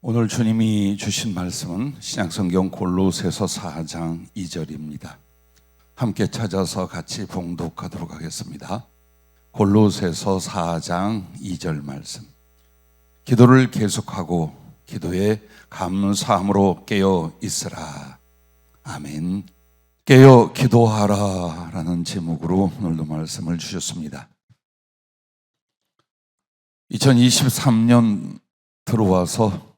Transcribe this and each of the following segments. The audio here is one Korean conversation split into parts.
오늘 주님이 주신 말씀은 신약성경 골로새서 4장 2절입니다. 함께 찾아서 같이 봉독하도록 하겠습니다. 골로새서 4장 2절 말씀. 기도를 계속하고 기도에 감사함으로 깨어 있으라. 아멘. 깨어 기도하라 라는 제목으로 오늘도 말씀을 주셨습니다. 2023년 들어와서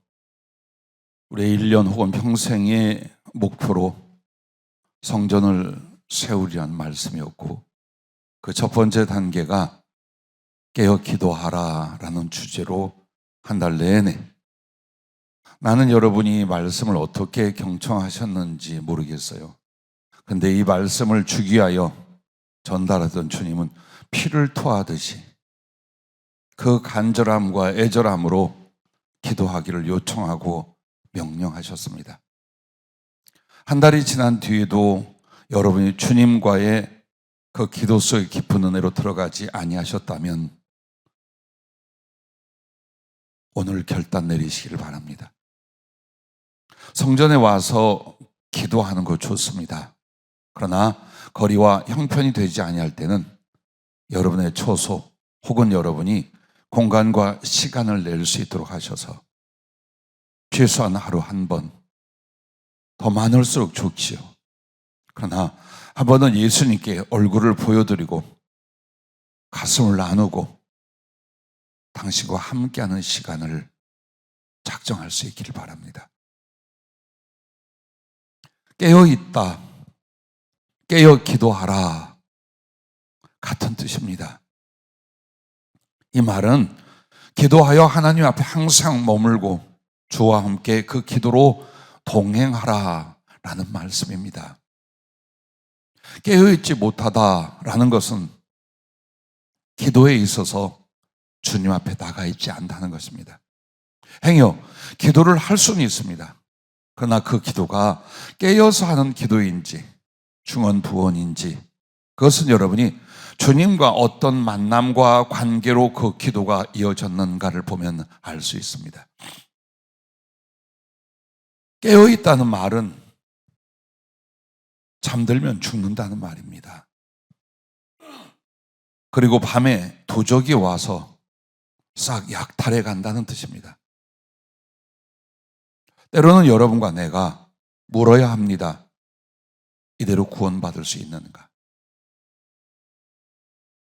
우리의 1년 혹은 평생의 목표로 성전을 세우리란 말씀이었고, 그 첫 번째 단계가 깨어 기도하라 라는 주제로 한 달 내내, 나는 여러분이 말씀을 어떻게 경청하셨는지 모르겠어요. 근데 이 말씀을 주기 위하여 전달하던 주님은 피를 토하듯이 그 간절함과 애절함으로 기도하기를 요청하고 명령하셨습니다. 한 달이 지난 뒤에도 여러분이 주님과의 그 기도 속의 깊은 은혜로 들어가지 아니하셨다면 오늘 결단 내리시기를 바랍니다. 성전에 와서 기도하는 거 좋습니다. 그러나 거리와 형편이 되지 아니할 때는 여러분의 처소 혹은 여러분이 공간과 시간을 낼 수 있도록 하셔서 최소한 하루 한 번, 더 많을수록 좋지요. 그러나 한 번은 예수님께 얼굴을 보여드리고 가슴을 나누고 당신과 함께하는 시간을 작정할 수 있기를 바랍니다. 깨어있다, 깨어 기도하라 같은 뜻입니다. 이 말은 기도하여 하나님 앞에 항상 머물고 주와 함께 그 기도로 동행하라 라는 말씀입니다. 깨어있지 못하다라는 것은 기도에 있어서 주님 앞에 나가 있지 않다는 것입니다. 행여 기도를 할 수는 있습니다. 그러나 그 기도가 깨어서 하는 기도인지 중언부언인지, 그것은 여러분이 주님과 어떤 만남과 관계로 그 기도가 이어졌는가를 보면 알 수 있습니다. 깨어있다는 말은 잠들면 죽는다는 말입니다. 그리고 밤에 도적이 와서 싹 약탈해 간다는 뜻입니다. 때로는 여러분과 내가 물어야 합니다. 이대로 구원받을 수 있는가?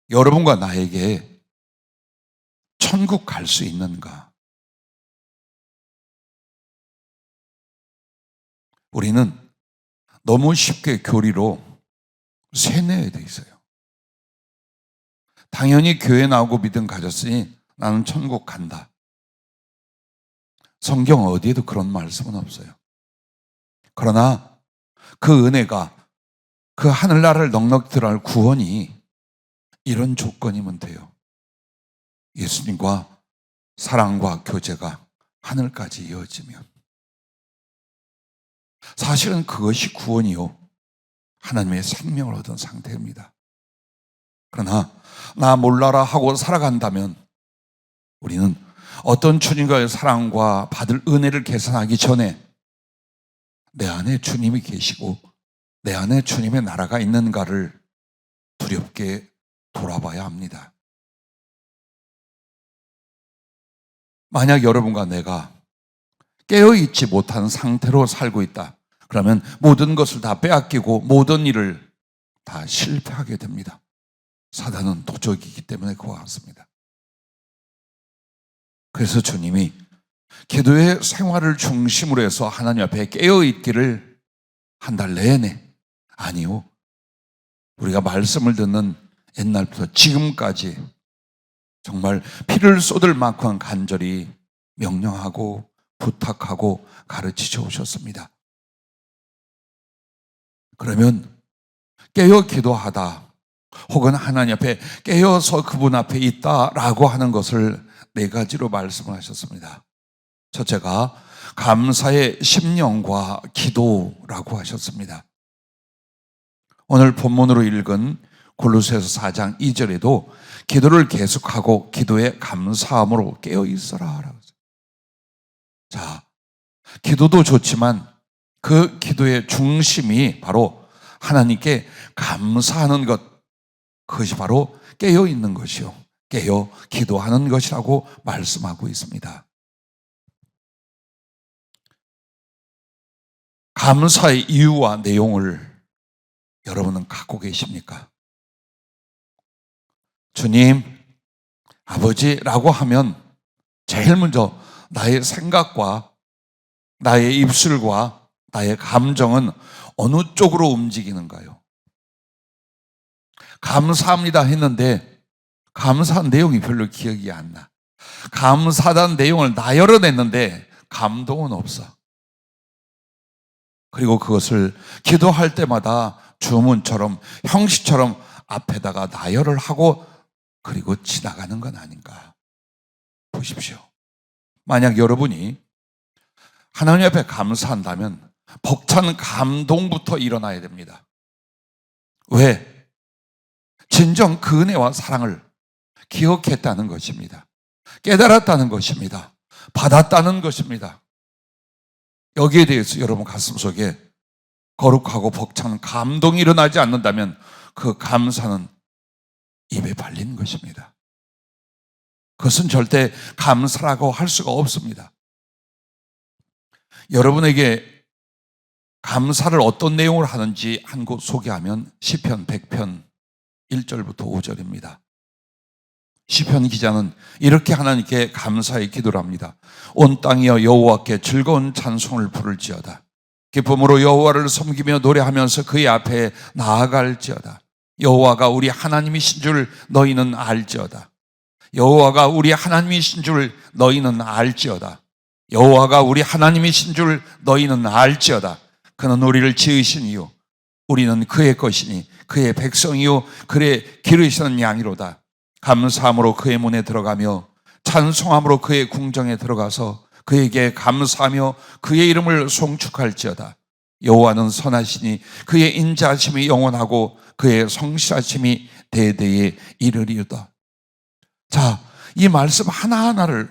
여러분과 나에게 천국 갈 수 있는가? 우리는 너무 쉽게 교리로 세뇌에 돼 있어요. 당연히 교회 나오고 믿음 가졌으니 나는 천국 간다. 성경 어디에도 그런 말씀은 없어요. 그러나 그 은혜가, 그 하늘나라를 넉넉히 들어갈 구원이 이런 조건이면 돼요. 예수님과 사랑과 교제가 하늘까지 이어지면. 사실은 그것이 구원이요, 하나님의 생명을 얻은 상태입니다. 그러나 나 몰라라 하고 살아간다면 우리는 어떤 주님과의 사랑과 받을 은혜를 계산하기 전에 내 안에 주님이 계시고 내 안에 주님의 나라가 있는가를 두렵게 돌아봐야 합니다. 만약 여러분과 내가 깨어있지 못한 상태로 살고 있다, 그러면 모든 것을 다 빼앗기고 모든 일을 다 실패하게 됩니다. 사단은 도적이기 때문에 그와 같습니다. 그래서 주님이 기도의 생활을 중심으로 해서 하나님 앞에 깨어있기를 한 달 내내, 아니요, 우리가 말씀을 듣는 옛날부터 지금까지 정말 피를 쏟을 만큼 간절히 명령하고 부탁하고 가르치셔 오셨습니다. 그러면 깨어 기도하다 혹은 하나님 앞에 깨어서 그분 앞에 있다라고 하는 것을 네 가지로 말씀을 하셨습니다. 첫째가 감사의 심령과 기도라고 하셨습니다. 오늘 본문으로 읽은 골로새서 4장 2절에도 기도를 계속하고 기도에 감사함으로 깨어 있어라. 자, 기도도 좋지만 그 기도의 중심이 바로 하나님께 감사하는 것, 그것이 바로 깨어 있는 것이요, 깨어 기도하는 것이라고 말씀하고 있습니다. 감사의 이유와 내용을 여러분은 갖고 계십니까? 주님, 아버지라고 하면 제일 먼저 나의 생각과 나의 입술과 나의 감정은 어느 쪽으로 움직이는가요? 감사합니다 했는데 감사한 내용이 별로 기억이 안 나. 감사하다는 내용을 나열어냈는데 감동은 없어. 그리고 그것을 기도할 때마다 주문처럼, 형식처럼 앞에다가 나열을 하고 그리고 지나가는 건 아닌가. 보십시오. 만약 여러분이 하나님 앞에 감사한다면 벅찬 감동부터 일어나야 됩니다. 왜? 진정 그 은혜와 사랑을 기억했다는 것입니다. 깨달았다는 것입니다. 받았다는 것입니다. 여기에 대해서 여러분 가슴속에 거룩하고 벅찬 감동이 일어나지 않는다면 그 감사는 입에 발린 것입니다. 그것은 절대 감사라고 할 수가 없습니다. 여러분에게 감사를 어떤 내용으로 하는지 한 곳 소개하면 시편 100편 1절부터 5절입니다. 시편 기자는 이렇게 하나님께 감사의 기도를 합니다. 온 땅이여 여호와께 즐거운 찬송을 부를지어다. 기쁨으로 여호와를 섬기며 노래하면서 그의 앞에 나아갈지어다. 여호와가 우리 하나님이신 줄 너희는 알지어다. 여호와가 우리 하나님이신 줄 너희는 알지어다. 여호와가 우리 하나님이신 줄 너희는 알지어다. 그는 우리를 지으신 이요 우리는 그의 것이니 그의 백성이요 그의 기르시는 양이로다. 감사함으로 그의 문에 들어가며 찬송함으로 그의 궁정에 들어가서 그에게 감사하며 그의 이름을 송축할지어다. 여호와는 선하시니 그의 인자하심이 영원하고 그의 성실하심이 대대에 이르리로다. 자, 이 말씀 하나하나를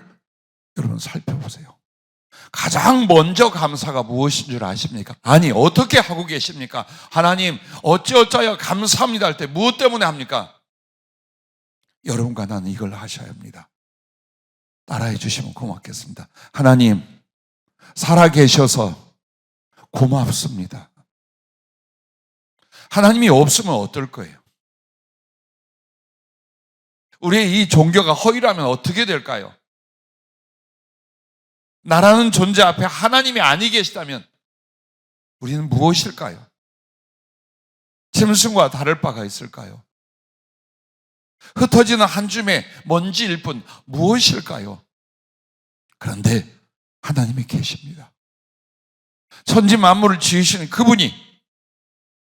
여러분 살펴보세요. 가장 먼저 감사가 무엇인 줄 아십니까? 아니, 어떻게 하고 계십니까? 하나님, 어찌어찌하여 감사합니다 할 때 무엇 때문에 합니까? 여러분과 나는 이걸 하셔야 합니다. 따라해 주시면 고맙겠습니다. 하나님, 살아계셔서 고맙습니다. 하나님이 없으면 어떨 거예요? 우리의 이 종교가 허위라면 어떻게 될까요? 나라는 존재 앞에 하나님이 아니 계시다면 우리는 무엇일까요? 짐승과 다를 바가 있을까요? 흩어지는 한 줌의 먼지일 뿐 무엇일까요? 그런데 하나님이 계십니다. 천지 만물을 지으시는 그분이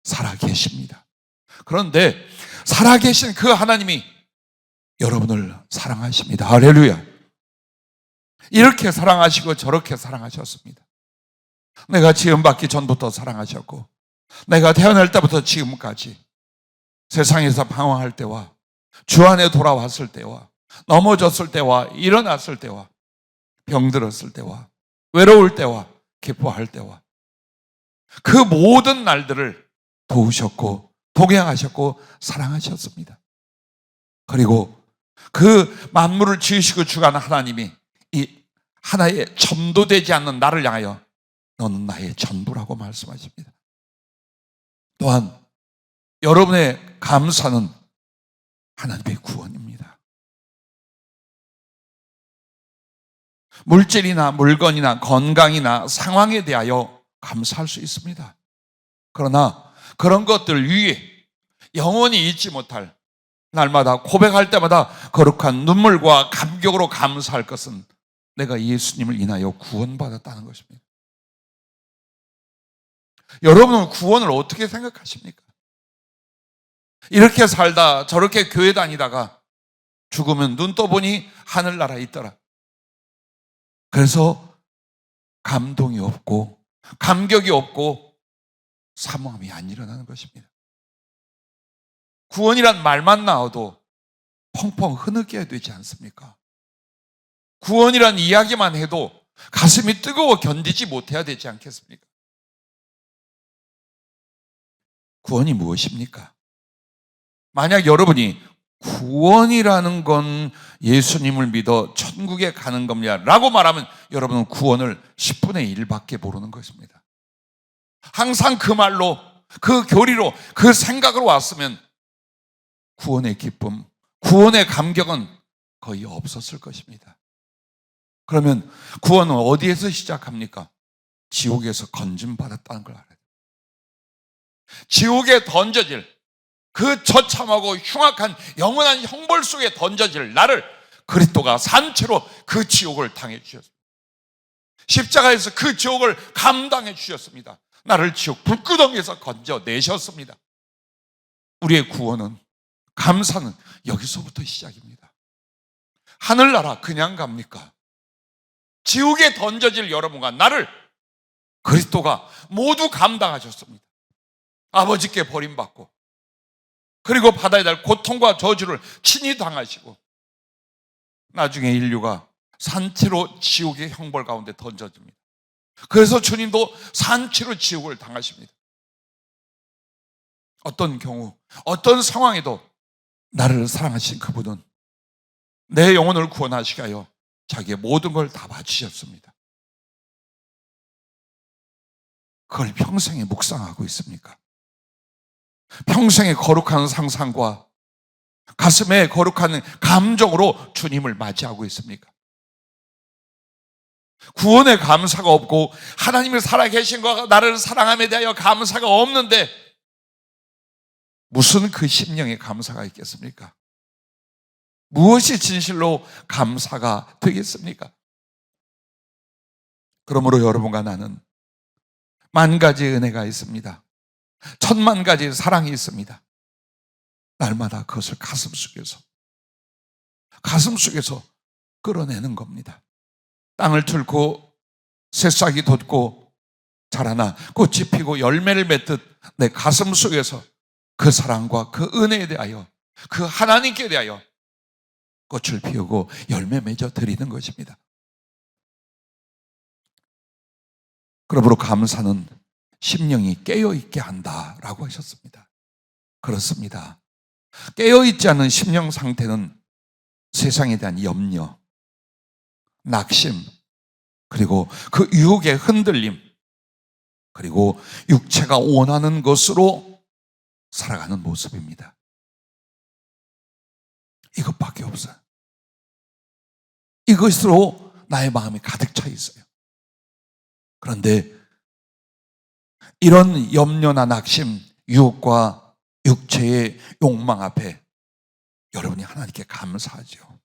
살아계십니다. 그런데 살아계신 그 하나님이 여러분을 사랑하십니다. 할렐루야. 이렇게 사랑하시고 저렇게 사랑하셨습니다. 내가 지음받기 전부터 사랑하셨고, 내가 태어날 때부터 지금까지 세상에서 방황할 때와 주 안에 돌아왔을 때와 넘어졌을 때와 일어났을 때와 병들었을 때와 외로울 때와 기뻐할 때와 그 모든 날들을 도우셨고 동행하셨고 사랑하셨습니다. 그리고 그 만물을 지으시고 주관하는 하나님이 이 하나의 점도되지 않는 나를 향하여 너는 나의 전부라고 말씀하십니다. 또한 여러분의 감사는 하나님의 구원입니다. 물질이나 물건이나 건강이나 상황에 대하여 감사할 수 있습니다. 그러나 그런 것들 위에 영원히 잊지 못할, 날마다 고백할 때마다 거룩한 눈물과 감격으로 감사할 것은 내가 예수님을 인하여 구원받았다는 것입니다. 여러분은 구원을 어떻게 생각하십니까? 이렇게 살다 저렇게 교회 다니다가 죽으면 눈 떠보니 하늘나라에 있더라. 그래서 감동이 없고 감격이 없고 사모함이 안 일어나는 것입니다. 구원이란 말만 나와도 펑펑 흐느껴야 되지 않습니까? 구원이란 이야기만 해도 가슴이 뜨거워 견디지 못해야 되지 않겠습니까? 구원이 무엇입니까? 만약 여러분이 구원이라는 건 예수님을 믿어 천국에 가는 겁니다 라고 말하면 여러분은 구원을 10분의 1밖에 모르는 것입니다. 항상 그 말로, 그 교리로, 그 생각으로 왔으면 구원의 기쁨, 구원의 감격은 거의 없었을 것입니다. 그러면 구원은 어디에서 시작합니까? 지옥에서 건짐받았다는 걸 알아야 돼요. 지옥에 던져질 그 처참하고 흉악한 영원한 형벌 속에 던져질 나를 그리스도가 산채로 그 지옥을 당해 주셨습니다. 십자가에서 그 지옥을 감당해 주셨습니다. 나를 지옥 불구덩이에서 건져내셨습니다. 우리의 구원은, 감사는 여기서부터 시작입니다. 하늘나라 그냥 갑니까? 지옥에 던져질 여러분과 나를 그리스도가 모두 감당하셨습니다. 아버지께 버림받고, 그리고 받아야 될 고통과 저주를 친히 당하시고, 나중에 인류가 산채로 지옥의 형벌 가운데 던져집니다. 그래서 주님도 산채로 지옥을 당하십니다. 어떤 경우, 어떤 상황에도 나를 사랑하신 그분은 내 영혼을 구원하시게 하여 자기의 모든 걸 다 바치셨습니다. 그걸 평생에 묵상하고 있습니까? 평생의 거룩한 상상과 가슴에 거룩한 감정으로 주님을 맞이하고 있습니까? 구원의 감사가 없고 하나님이 살아계신 것과 나를 사랑함에 대하여 감사가 없는데 무슨 그 심령의 감사가 있겠습니까? 무엇이 진실로 감사가 되겠습니까? 그러므로 여러분과 나는 만 가지의 은혜가 있습니다. 천만 가지의 사랑이 있습니다. 날마다 그것을 가슴 속에서 끌어내는 겁니다. 땅을 뚫고 새싹이 돋고 자라나 꽃이 피고 열매를 맺듯 내 가슴 속에서 그 사랑과 그 은혜에 대하여, 그 하나님께 대하여 꽃을 피우고 열매 맺어 드리는 것입니다. 그러므로 감사는 심령이 깨어있게 한다라고 하셨습니다. 그렇습니다. 깨어있지 않은 심령 상태는 세상에 대한 염려, 낙심, 그리고 그 유혹의 흔들림, 그리고 육체가 원하는 것으로 살아가는 모습입니다. 이것밖에 없어요. 이것으로 나의 마음이 가득 차 있어요. 그런데 이런 염려나 낙심, 유혹과 육체의 욕망 앞에 여러분이 하나님께 감사하죠.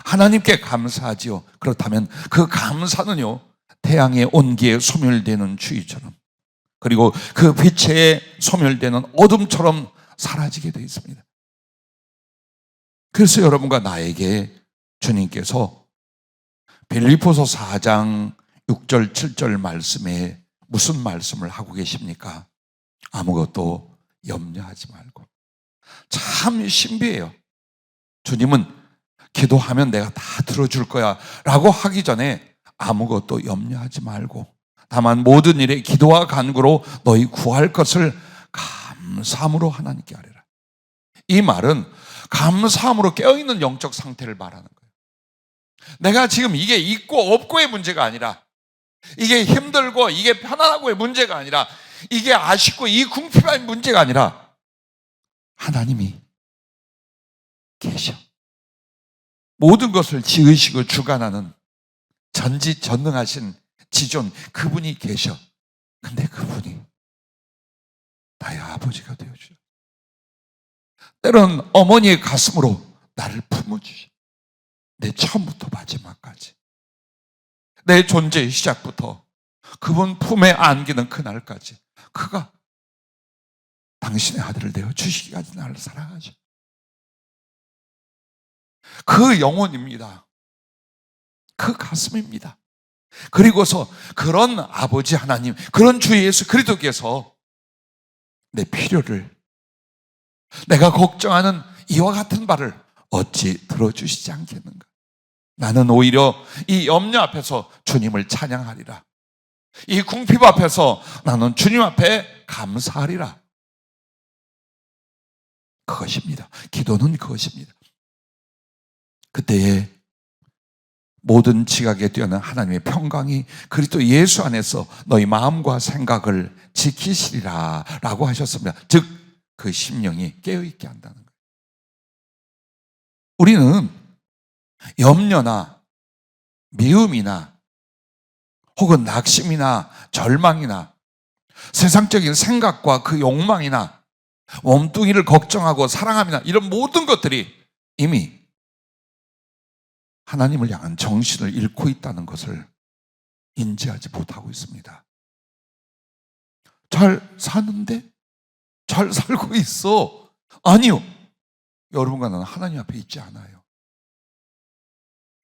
하나님께 감사하지요. 그렇다면 그 감사는요, 태양의 온기에 소멸되는 주의처럼, 그리고 그 빛에 소멸되는 어둠처럼 사라지게 되어 있습니다. 그래서 여러분과 나에게 주님께서 빌립보서 4장 6절 7절 말씀에 무슨 말씀을 하고 계십니까? 아무것도 염려하지 말고. 참 신비해요. 주님은 기도하면 내가 다 들어줄 거야 라고 하기 전에 아무것도 염려하지 말고 다만 모든 일에 기도와 간구로 너희 구할 것을 감사함으로 하나님께 아뢰라. 이 말은 감사함으로 깨어있는 영적 상태를 말하는 거예요. 내가 지금 이게 있고 없고의 문제가 아니라, 이게 힘들고 이게 편안하고의 문제가 아니라, 이게 아쉽고 이 궁핍한 문제가 아니라 하나님이 계셔. 모든 것을 지으시고 주관하는 전지전능하신 지존, 그분이 계셔. 근데 그분이 나의 아버지가 되어주셔. 때로는 어머니의 가슴으로 나를 품어주셔. 내 처음부터 마지막까지, 내 존재의 시작부터 그분 품에 안기는 그날까지 그가 당신의 아들을 내어 주시기까지 나를 사랑하죠. 그 영혼입니다. 그 가슴입니다. 그리고서 그런 아버지 하나님, 그런 주 예수 그리스도께서 내 필요를, 내가 걱정하는 이와 같은 바를 어찌 들어주시지 않겠는가? 나는 오히려 이 염려 앞에서 주님을 찬양하리라. 이 궁핍 앞에서 나는 주님 앞에 감사하리라. 그것입니다. 기도는 그것입니다. 그때에 모든 지각에 뛰어난 하나님의 평강이 그리스도 예수 안에서 너희 마음과 생각을 지키시리라 라고 하셨습니다. 즉 그 심령이 깨어있게 한다는 거예요. 우리는 염려나 미움이나 혹은 낙심이나 절망이나 세상적인 생각과 그 욕망이나 몸뚱이를 걱정하고 사랑함이나 이런 모든 것들이 이미 하나님을 향한 정신을 잃고 있다는 것을 인지하지 못하고 있습니다. 잘 사는데? 잘 살고 있어. 아니요. 여러분과 나는 하나님 앞에 있지 않아요.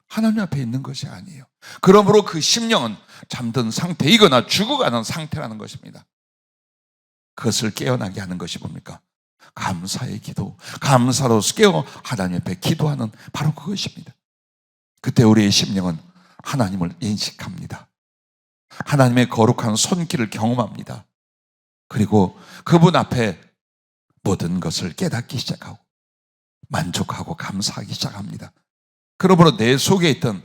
하나님 앞에 있는 것이 아니에요. 그러므로 그 심령은 잠든 상태이거나 죽어가는 상태라는 것입니다. 그것을 깨어나게 하는 것이 뭡니까? 감사의 기도. 감사로서 깨어 하나님 앞에 기도하는 바로 그것입니다. 그때 우리의 심령은 하나님을 인식합니다. 하나님의 거룩한 손길을 경험합니다. 그리고 그분 앞에 모든 것을 깨닫기 시작하고 만족하고 감사하기 시작합니다. 그러므로 내 속에 있던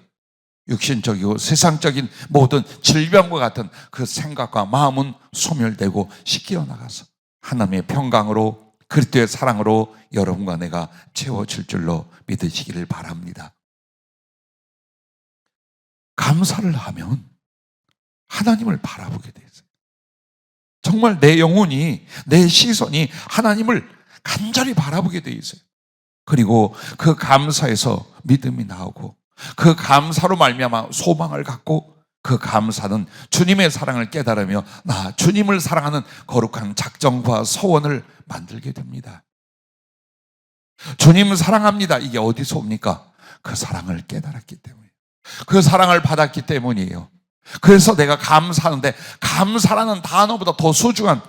육신적이고 세상적인 모든 질병과 같은 그 생각과 마음은 소멸되고 씻겨 나가서 하나님의 평강으로 그리스도의 사랑으로 여러분과 내가 채워질 줄로 믿으시기를 바랍니다. 감사를 하면 하나님을 바라보게 되어요. 정말 내 영혼이, 내 시선이 하나님을 간절히 바라보게 되어 있어요. 그리고 그 감사에서 믿음이 나오고 그 감사로 말미암아 소망을 갖고 그 감사는 주님의 사랑을 깨달으며 나 주님을 사랑하는 거룩한 작정과 소원을 만들게 됩니다. 주님 사랑합니다. 이게 어디서 옵니까? 그 사랑을 깨달았기 때문에, 그 사랑을 받았기 때문이에요. 그래서 내가 감사하는데 감사라는 단어보다 더 소중한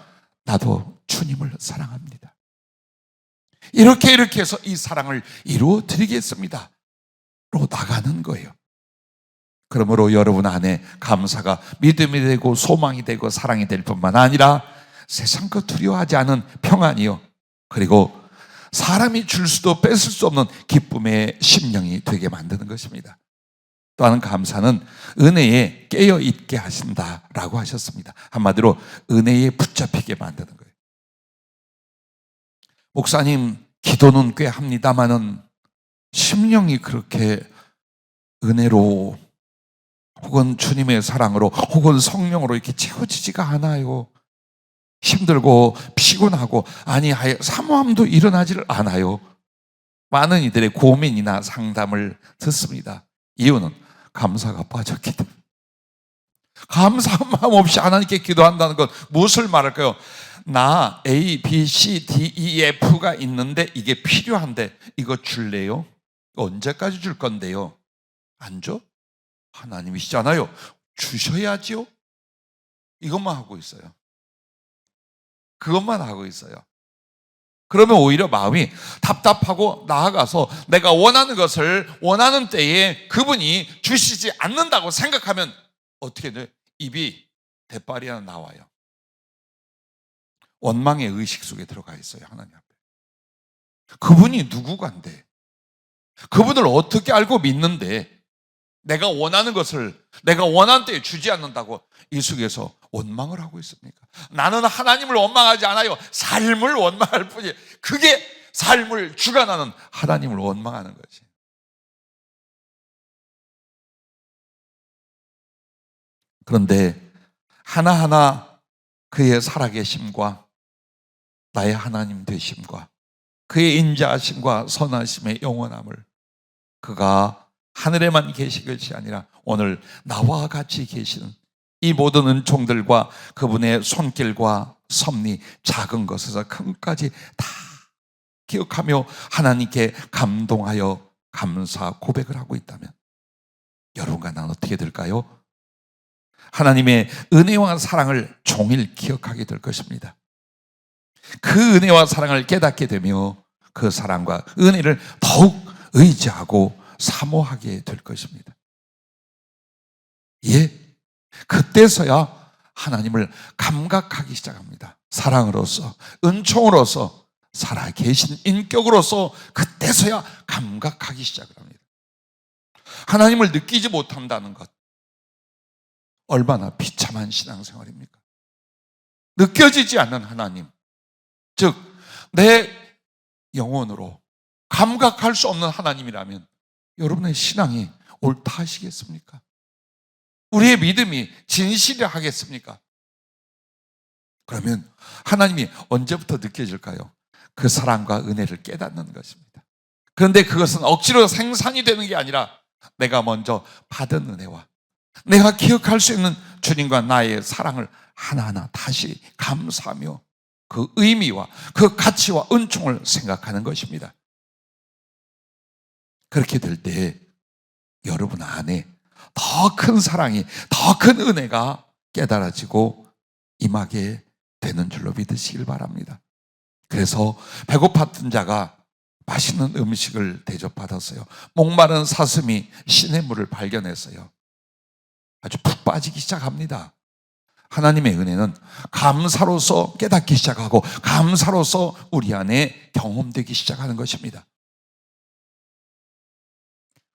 나도 주님을 사랑합니다. 이렇게 해서 이 사랑을 이루어 드리겠습니다 로 나가는 거예요. 그러므로 여러분 안에 감사가 믿음이 되고 소망이 되고 사랑이 될 뿐만 아니라 세상 것 두려워하지 않은 평안이요, 그리고 사람이 줄 수도 뺏을 수 없는 기쁨의 심령이 되게 만드는 것입니다. 또한 감사는 은혜에 깨어있게 하신다라고 하셨습니다. 한마디로 은혜에 붙잡히게 만드는 거예요. 목사님, 기도는 꽤 합니다마는 심령이 그렇게 은혜로 혹은 주님의 사랑으로 혹은 성령으로 이렇게 채워지지가 않아요. 힘들고 피곤하고 아니 아예 사모함도 일어나지를 않아요. 많은 이들의 고민이나 상담을 듣습니다. 이유는 감사가 빠졌기 때문에. 감사한 마음 없이 하나님께 기도한다는 건 무엇을 말할까요? 나 A, B, C, D, E, F가 있는데 이게 필요한데 이거 줄래요? 언제까지 줄 건데요? 안 줘? 하나님이시잖아요. 주셔야지요. 이것만 하고 있어요. 그것만 하고 있어요. 그러면 오히려 마음이 답답하고 나아가서 내가 원하는 것을 원하는 때에 그분이 주시지 않는다고 생각하면 어떻게 돼요? 입이 대빨이 하나 나와요. 원망의 의식 속에 들어가 있어요. 하나님 앞에. 그분이 누구간데, 그분을 어떻게 알고 믿는데 내가 원하는 것을 내가 원하는 때에 주지 않는다고 이 속에서 원망을 하고 있습니까? 나는 하나님을 원망하지 않아요. 삶을 원망할 뿐이에요. 그게 삶을 주관하는 하나님을 원망하는 거지. 그런데 하나하나 그의 살아계심과 나의 하나님 되심과 그의 인자하심과 선하심의 영원함을 그가 하늘에만 계신 것이 아니라 오늘 나와 같이 계시는 이 모든 은총들과 그분의 손길과 섭리, 작은 것에서 큰 것까지 다 기억하며 하나님께 감동하여 감사 고백을 하고 있다면 여러분과 나는 어떻게 될까요? 하나님의 은혜와 사랑을 종일 기억하게 될 것입니다. 그 은혜와 사랑을 깨닫게 되며 그 사랑과 은혜를 더욱 의지하고 사모하게 될 것입니다. 예, 그때서야 하나님을 감각하기 시작합니다. 사랑으로서, 은총으로서, 살아계신 인격으로서 그때서야 감각하기 시작을 합니다. 하나님을 느끼지 못한다는 것, 얼마나 비참한 신앙생활입니까? 느껴지지 않는 하나님, 즉 내 영혼으로 감각할 수 없는 하나님이라면 여러분의 신앙이 옳다 하시겠습니까? 우리의 믿음이 진실이라 하겠습니까? 그러면 하나님이 언제부터 느껴질까요? 그 사랑과 은혜를 깨닫는 것입니다. 그런데 그것은 억지로 생산이 되는 게 아니라 내가 먼저 받은 은혜와 내가 기억할 수 있는 주님과 나의 사랑을 하나하나 다시 감사하며 그 의미와 그 가치와 은총을 생각하는 것입니다. 그렇게 될 때 여러분 안에 더 큰 사랑이, 더 큰 은혜가 깨달아지고 임하게 되는 줄로 믿으시길 바랍니다. 그래서 배고팠던 자가 맛있는 음식을 대접받았어요. 목마른 사슴이 시냇물을 발견했어요. 아주 푹 빠지기 시작합니다. 하나님의 은혜는 감사로서 깨닫기 시작하고 감사로서 우리 안에 경험되기 시작하는 것입니다.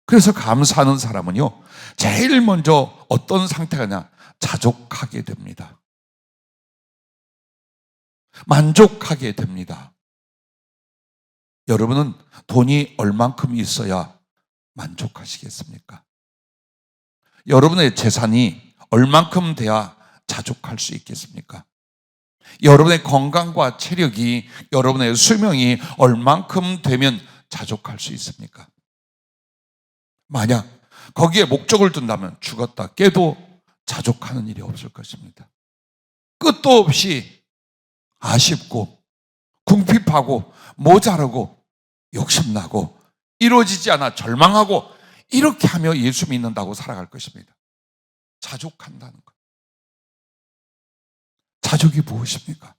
그래서 감사하는 사람은요, 제일 먼저 어떤 상태가냐? 자족하게 됩니다. 만족하게 됩니다. 여러분은 돈이 얼만큼 있어야 만족하시겠습니까? 여러분의 재산이 얼만큼 돼야 자족할 수 있겠습니까? 여러분의 건강과 체력이, 여러분의 수명이 얼만큼 되면 자족할 수 있습니까? 만약 거기에 목적을 둔다면 죽었다 깨도 자족하는 일이 없을 것입니다. 끝도 없이 아쉽고 궁핍하고 모자르고 욕심나고 이루어지지 않아 절망하고 이렇게 하며 예수 믿는다고 살아갈 것입니다. 자족한다는 것. 자족이 무엇입니까?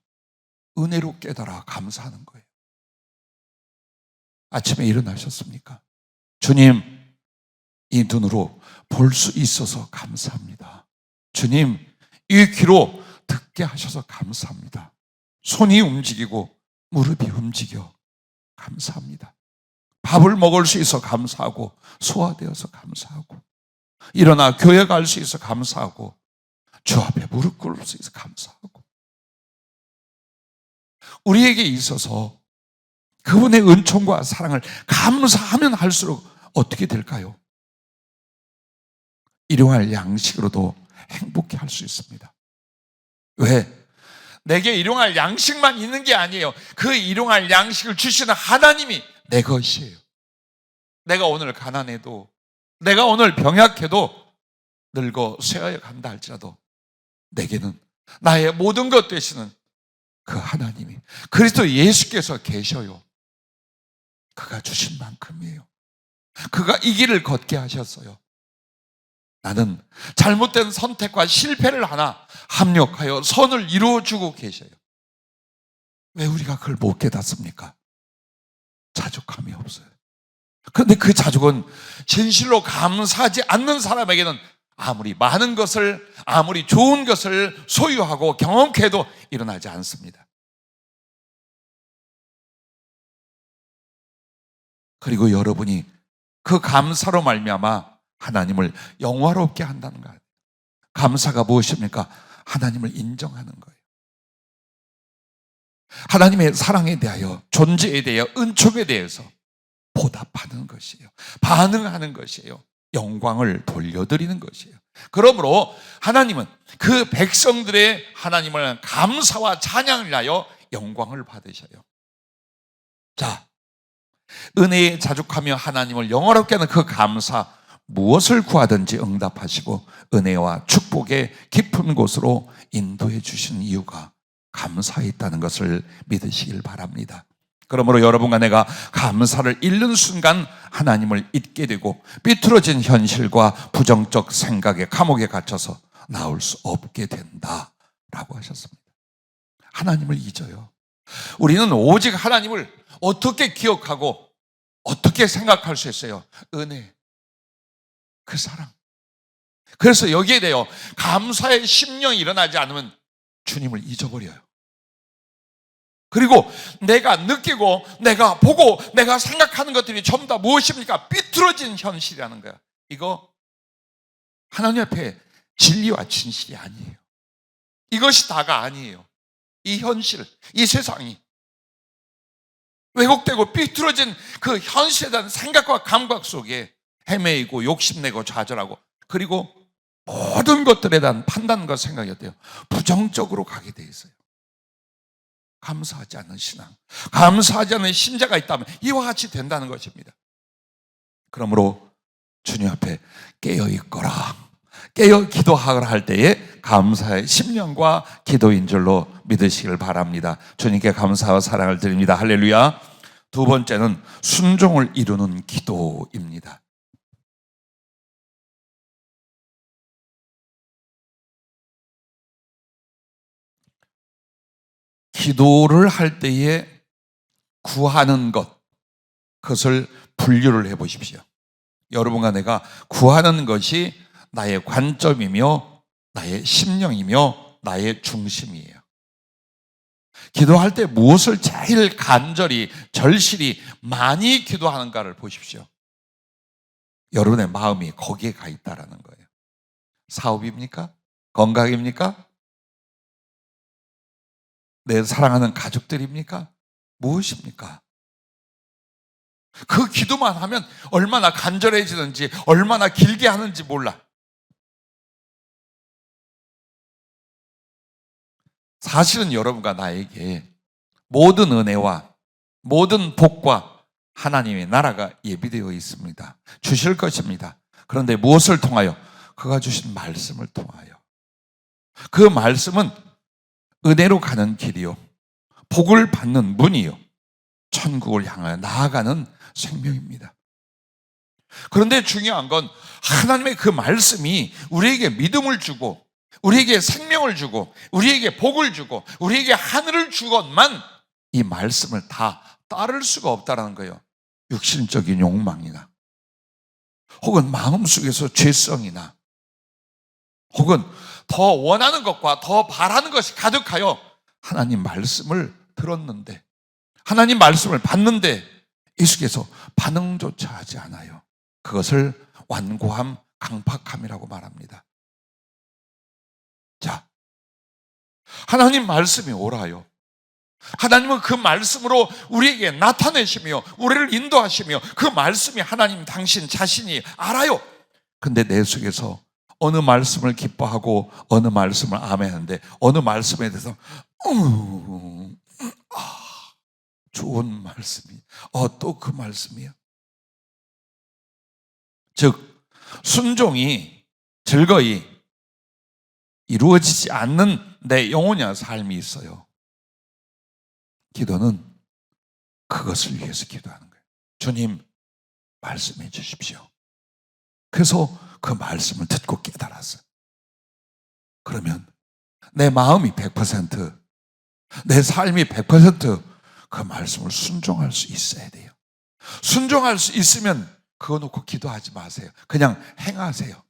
은혜로 깨달아 감사하는 거예요. 아침에 일어나셨습니까? 주님, 이 눈으로 볼 수 있어서 감사합니다. 주님, 이 귀로 듣게 하셔서 감사합니다. 손이 움직이고 무릎이 움직여 감사합니다. 밥을 먹을 수 있어 감사하고 소화되어서 감사하고 일어나 교회 갈 수 있어 감사하고 주 앞에 무릎 꿇을 수 있어 감사하고 우리에게 있어서 그분의 은총과 사랑을 감사하면 할수록 어떻게 될까요? 일용할 양식으로도 행복해 할 수 있습니다. 왜? 내게 일용할 양식만 있는 게 아니에요. 그 일용할 양식을 주시는 하나님이 내 것이에요. 내가 오늘 가난해도, 내가 오늘 병약해도, 늙어 쇠하여 간다 할지라도 내게는 나의 모든 것 되시는 그 하나님이, 그리스도 예수께서 계셔요. 그가 주신 만큼이에요. 그가 이 길을 걷게 하셨어요. 나는 잘못된 선택과 실패를 하나 합력하여 선을 이루어주고 계셔요. 왜 우리가 그걸 못 깨닫습니까? 자족함이 없어요. 그런데 그 자족은 진실로 감사하지 않는 사람에게는 아무리 많은 것을, 아무리 좋은 것을 소유하고 경험케 해도 일어나지 않습니다. 그리고 여러분이 그 감사로 말미암아 하나님을 영화롭게 한다는 거예요. 감사가 무엇입니까? 하나님을 인정하는 거예요. 하나님의 사랑에 대하여, 존재에 대하여, 은총에 대해서 보답하는 것이에요. 반응하는 것이에요. 영광을 돌려드리는 것이에요. 그러므로 하나님은 그 백성들의 하나님을 감사와 찬양을 하여 영광을 받으셔요. 자, 은혜에 자족하며 하나님을 영화롭게 하는 그 감사, 무엇을 구하든지 응답하시고 은혜와 축복의 깊은 곳으로 인도해 주신 이유가 감사에 있다는 것을 믿으시길 바랍니다. 그러므로 여러분과 내가 감사를 잃는 순간 하나님을 잊게 되고 삐뚤어진 현실과 부정적 생각의 감옥에 갇혀서 나올 수 없게 된다라고 하셨습니다. 하나님을 잊어요. 우리는 오직 하나님을 어떻게 기억하고 어떻게 생각할 수 있어요? 은혜, 그 사랑. 그래서 여기에 대해 감사의 심령이 일어나지 않으면 주님을 잊어버려요. 그리고 내가 느끼고 내가 보고 내가 생각하는 것들이 전부 다 무엇입니까? 삐뚤어진 현실이라는 거야. 이거 하나님 앞에 진리와 진실이 아니에요. 이것이 다가 아니에요. 이 현실, 이 세상이 왜곡되고 삐뚤어진 그 현실에 대한 생각과 감각 속에 헤매이고 욕심내고 좌절하고, 그리고 모든 것들에 대한 판단과 생각이 어때요? 부정적으로 가게 돼 있어요. 감사하지 않는 신앙, 감사하지 않는 신자가 있다면 이와 같이 된다는 것입니다. 그러므로 주님 앞에 깨어있거라, 깨어 기도하거라 할 때에 감사의 심령과 기도인 줄로 믿으시길 바랍니다. 주님께 감사와 사랑을 드립니다. 할렐루야. 두 번째는 순종을 이루는 기도입니다. 기도를 할 때에 구하는 것, 그것을 분류를 해 보십시오. 여러분과 내가 구하는 것이 나의 관점이며 나의 심령이며 나의 중심이에요. 기도할 때 무엇을 제일 간절히 절실히 많이 기도하는가를 보십시오. 여러분의 마음이 거기에 가 있다라는 거예요. 사업입니까? 건강입니까? 내 사랑하는 가족들입니까? 무엇입니까? 그 기도만 하면 얼마나 간절해지는지, 얼마나 길게 하는지 몰라. 사실은 여러분과 나에게 모든 은혜와 모든 복과 하나님의 나라가 예비되어 있습니다. 주실 것입니다. 그런데 무엇을 통하여? 그가 주신 말씀을 통하여. 그 말씀은 은혜로 가는 길이요, 복을 받는 문이요, 천국을 향하여 나아가는 생명입니다. 그런데 중요한 건 하나님의 그 말씀이 우리에게 믿음을 주고 우리에게 생명을 주고 우리에게 복을 주고 우리에게 하늘을 주건만 이 말씀을 다 따를 수가 없다는 거예요. 육신적인 욕망이나 혹은 마음속에서 죄성이나 혹은 더 원하는 것과 더 바라는 것이 가득하여 하나님 말씀을 들었는데, 하나님 말씀을 받는데 이 속에서 반응조차 하지 않아요. 그것을 완고함, 강팍함이라고 말합니다. 자, 하나님 말씀이 옳아요. 하나님은 그 말씀으로 우리에게 나타내시며 우리를 인도하시며 그 말씀이 하나님 당신 자신이 알아요. 근데 내 속에서 어느 말씀을 기뻐하고 어느 말씀을 아멘하는데 어느 말씀에 대해서 좋은 말씀이 또 그 말씀이야. 즉 순종이 즐거이 이루어지지 않는 내 영혼의 삶이 있어요. 기도는 그것을 위해서 기도하는 거예요. 주님 말씀해 주십시오. 그래서 그 말씀을 듣고 깨달았어요. 그러면 내 마음이 100%, 내 삶이 100% 그 말씀을 순종할 수 있어야 돼요. 순종할 수 있으면 그거 놓고 기도하지 마세요. 그냥 행하세요.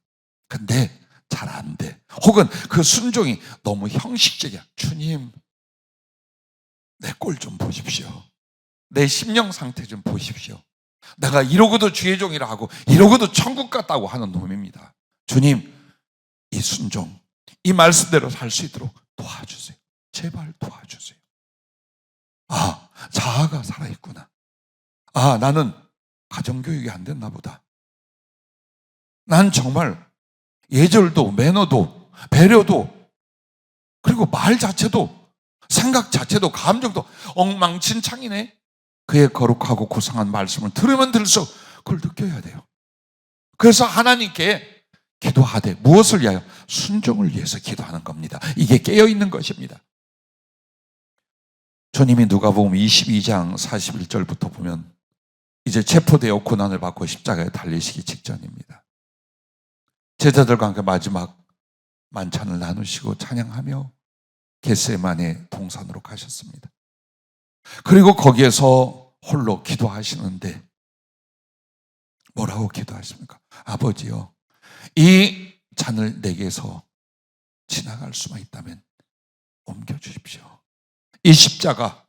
근데 잘 안 돼. 혹은 그 순종이 너무 형식적이야. 주님, 내 꼴 좀 보십시오. 내 심령 상태 좀 보십시오. 내가 이러고도 주의 종이라 하고 이러고도 천국 갔다고 하는 놈입니다. 주님, 이 순종, 이 말씀대로 살 수 있도록 도와주세요. 제발 도와주세요. 자아가 살아있구나. 나는 가정교육이 안 됐나 보다. 난 정말 예절도 매너도 배려도 그리고 말 자체도 생각 자체도 감정도 엉망진창이네. 그의 거룩하고 고상한 말씀을 들으면 들을수록 그걸 느껴야 돼요. 그래서 하나님께 기도하되 무엇을 위하여? 순종을 위해서 기도하는 겁니다. 이게 깨어있는 것입니다. 주님이 누가복음 22장 41절부터 보면 이제 체포되어 고난을 받고 십자가에 달리시기 직전입니다. 제자들과 함께 마지막 만찬을 나누시고 찬양하며 겟세마네 동산으로 가셨습니다. 그리고 거기에서 홀로 기도하시는데 뭐라고 기도하십니까? 아버지요, 이 잔을 내게서 지나갈 수만 있다면 옮겨주십시오. 이 십자가,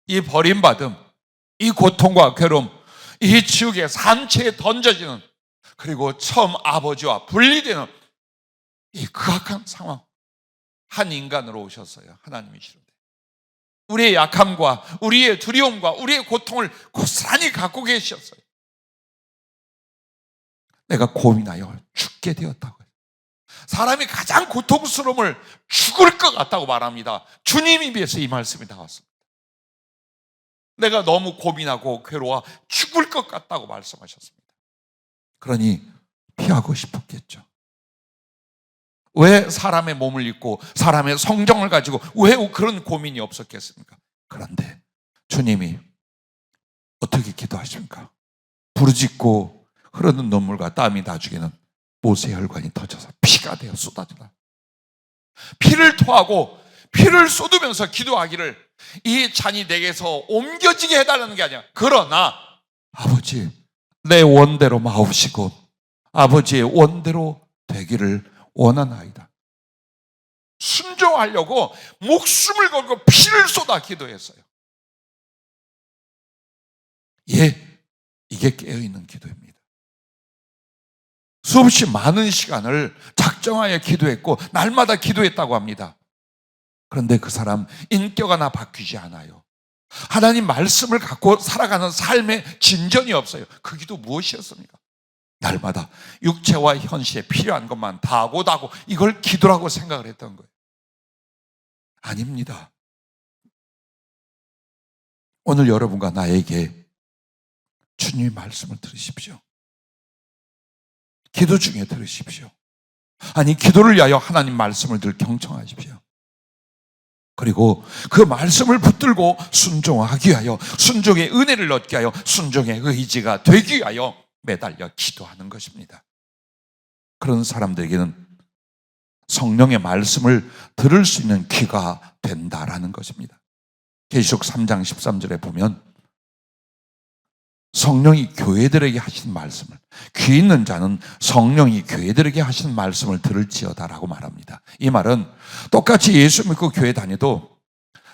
이 버림받음, 이 고통과 괴로움, 이 지옥의 산채에 던져지는, 그리고 처음 아버지와 분리되는 이 극악한 상황, 한 인간으로 오셨어요. 하나님이시로되 우리의 약함과 우리의 두려움과 우리의 고통을 고스란히 갖고 계셨어요. 내가 고민하여 죽게 되었다고요. 사람이 가장 고통스러움을 죽을 것 같다고 말합니다. 주님이 비해서 이 말씀이 나왔습니다. 내가 너무 고민하고 괴로워 죽을 것 같다고 말씀하셨습니다. 그러니 피하고 싶었겠죠. 왜 사람의 몸을 입고 사람의 성정을 가지고 왜 그런 고민이 없었겠습니까? 그런데 주님이 어떻게 기도하십니까? 부르짖고 흐르는 눈물과 땀이 나중에는 모세의 혈관이 터져서 피가 되어 쏟아지다. 피를 토하고 피를 쏟으면서 기도하기를, 이 잔이 내게서 옮겨지게 해달라는 게 아니야. 그러나 아버지, 내 원대로 마옵시고 아버지의 원대로 되기를 원하나이다. 순종하려고 목숨을 걸고 피를 쏟아 기도했어요. 예, 이게 깨어있는 기도입니다. 수없이 많은 시간을 작정하여 기도했고 날마다 기도했다고 합니다. 그런데 그 사람 인격 하나 바뀌지 않아요. 하나님 말씀을 갖고 살아가는 삶의 진전이 없어요. 그 기도 무엇이었습니까? 날마다 육체와 현실에 필요한 것만 다 하고 이걸 기도라고 생각을 했던 거예요. 아닙니다. 오늘 여러분과 나에게 주님의 말씀을 들으십시오. 기도 중에 들으십시오. 아니, 기도를 위하여 하나님 말씀을 늘 경청하십시오. 그리고 그 말씀을 붙들고 순종하기 위하여, 순종의 은혜를 얻기 위하여, 순종의 의지가 되기 위하여 매달려 기도하는 것입니다. 그런 사람들에게는 성령의 말씀을 들을 수 있는 귀가 된다라는 것입니다. 계시록 3장 13절에 보면 성령이 교회들에게 하신 말씀을, 귀 있는 자는 성령이 교회들에게 하신 말씀을 들을지어다라고 말합니다. 이 말은 똑같이 예수 믿고 교회 다녀도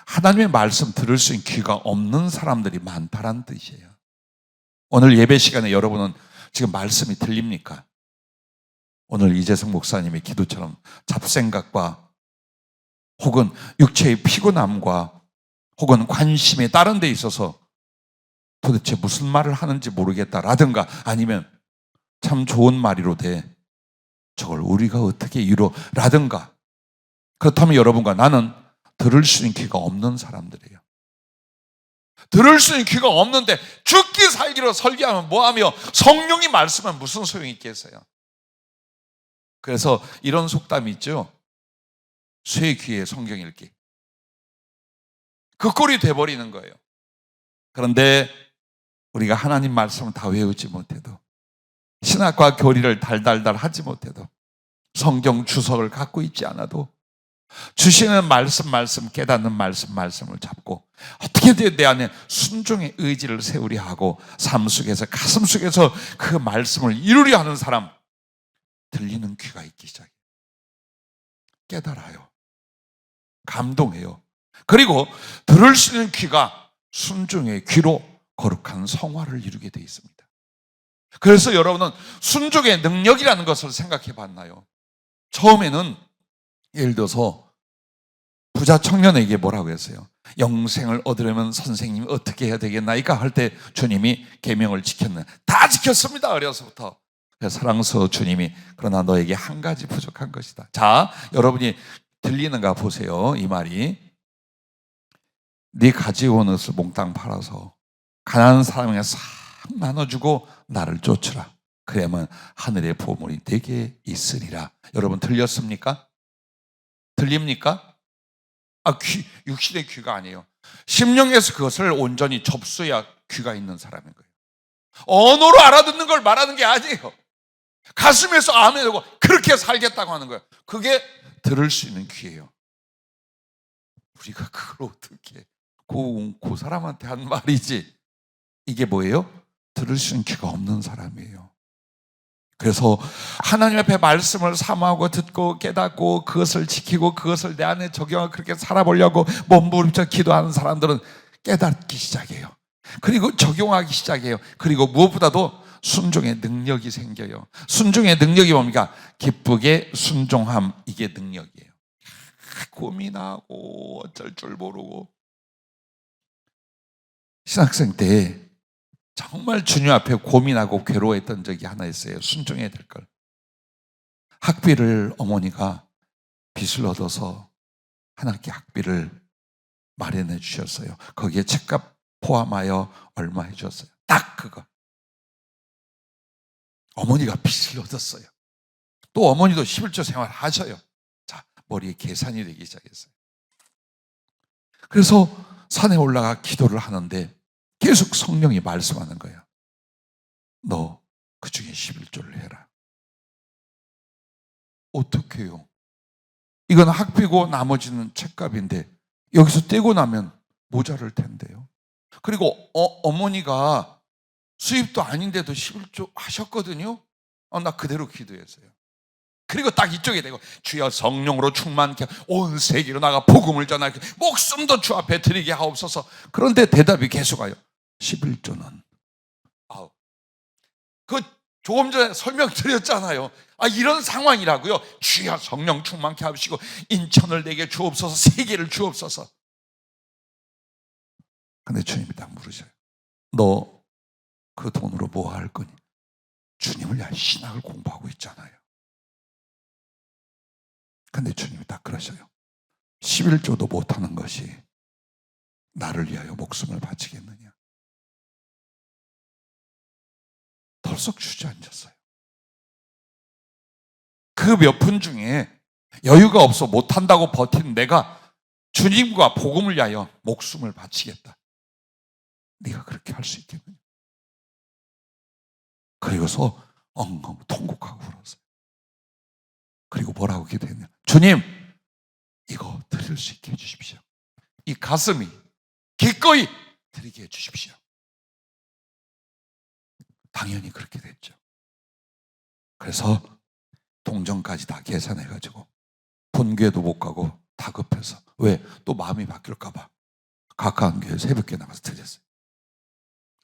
하나님의 말씀 들을 수 있는 귀가 없는 사람들이 많다라는 뜻이에요. 오늘 예배 시간에 여러분은 지금 말씀이 들립니까? 오늘 이재성 목사님의 기도처럼 잡생각과 혹은 육체의 피곤함과 혹은 관심에 다른 데 있어서 도대체 무슨 말을 하는지 모르겠다라든가, 아니면 참 좋은 말이로되 저걸 우리가 어떻게 이루라든가, 그렇다면 여러분과 나는 들을 수 있는 귀가 없는 사람들이에요. 들을 수 있는 귀가 없는데 죽기 살기로 설교하면 뭐하며 성령이 말씀은 무슨 소용이 있겠어요? 그래서 이런 속담이 있죠. 쇠 귀에 성경 읽기. 그 꼴이 돼버리는 거예요. 그런데 우리가 하나님 말씀을 다 외우지 못해도, 신학과 교리를 달달달 하지 못해도, 성경 주석을 갖고 있지 않아도 주시는 말씀 깨닫는 말씀을 잡고 어떻게든 내 안에 순종의 의지를 세우려 하고 삶 속에서, 가슴 속에서 그 말씀을 이루려 하는 사람, 들리는 귀가 있기 시작해요. 깨달아요. 감동해요. 그리고 들을 수 있는 귀가 순종의 귀로 거룩한 성화를 이루게 되어 있습니다. 그래서 여러분은 순종의 능력이라는 것을 생각해 봤나요? 처음에는 예를 들어서 부자 청년에게 뭐라고 했어요? 영생을 얻으려면 선생님이 어떻게 해야 되겠나이까? 할 때 주님이 계명을 지켰네. 다 지켰습니다. 어려서부터. 사랑스러워 주님이, 그러나 너에게 한 가지 부족한 것이다. 자, 여러분이 들리는가 보세요. 이 말이, 네 가지고 온 것을 몽땅 팔아서 가난한 사람에게 싹 나눠주고 나를 쫓으라. 그러면 하늘의 보물이 내게 있으리라. 여러분 들렸습니까? 들립니까? 육신의 귀가 아니에요. 심령에서 그것을 온전히 접수해야 귀가 있는 사람인 거예요. 언어로 알아듣는 걸 말하는 게 아니에요. 가슴에서 아멘하고 그렇게 살겠다고 하는 거예요. 그게 들을 수 있는 귀예요. 우리가 그걸 어떻게, 그 사람한테 한 말이지. 이게 뭐예요? 들을 수 있는 귀가 없는 사람이에요. 그래서 하나님 앞에 말씀을 사모하고 듣고 깨닫고 그것을 지키고 그것을 내 안에 적용하고 그렇게 살아보려고 몸부림쳐 기도하는 사람들은 깨닫기 시작해요. 그리고 적용하기 시작해요. 그리고 무엇보다도 순종의 능력이 생겨요. 순종의 능력이 뭡니까? 기쁘게 순종함, 이게 능력이에요. 고민하고 어쩔 줄 모르고. 신학생 때 정말 주님 앞에 고민하고 괴로워했던 적이 하나 있어요. 순종해야 될 걸. 학비를 어머니가 빚을 얻어서 한 학기 학비를 마련해 주셨어요. 거기에 책값 포함하여 얼마 해줬어요. 딱 그거. 어머니가 빚을 얻었어요. 또 어머니도 11조 생활 하셔요. 자, 머리에 계산이 되기 시작했어요. 그래서 산에 올라가 기도를 하는데 계속 성령이 말씀하는 거예요. 너 그 중에 11조를 해라. 어떻게 해요? 이건 학비고 나머지는 책값인데 여기서 떼고 나면 모자랄 텐데요. 그리고 어머니가 수입도 아닌데도 11조 하셨거든요. 나 그대로 기도했어요. 그리고 딱 이쪽에 대고 주여 성령으로 충만케 온 세계로 나가 복음을 전하게 목숨도 주 앞에 드리게 하옵소서. 그런데 대답이 계속 와요. 11조는 그 조금 전에 설명드렸잖아요. 이런 상황이라고요. 주여 성령 충만케 하시고 인천을 내게 주옵소서, 세계를 주옵소서. 근데 주님이 딱 물으셔요. 너 그 돈으로 뭐 할 거니? 주님을 위한 신학을 공부하고 있잖아요. 근데 주님이 딱 그러셔요. 11조도 못하는 것이 나를 위하여 목숨을 바치겠느냐? 덜썩 주저앉았어요. 그 몇 분 중에 여유가 없어 못한다고 버틴 내가 주님과 복음을 위하여 목숨을 바치겠다. 네가 그렇게 할 수 있겠느냐? 그리고서 엉엉 통곡하고 울었어요. 그리고 뭐라고 기도했냐? 주님, 이거 드릴 수 있게 해주십시오. 이 가슴이 기꺼이 드리게 해주십시오. 당연히 그렇게 됐죠. 그래서 동전까지 다 계산해가지고 본교회도 못 가고 다급해서. 왜? 또 마음이 바뀔까 봐 가까운 교회 새벽에 나가서 드렸어요.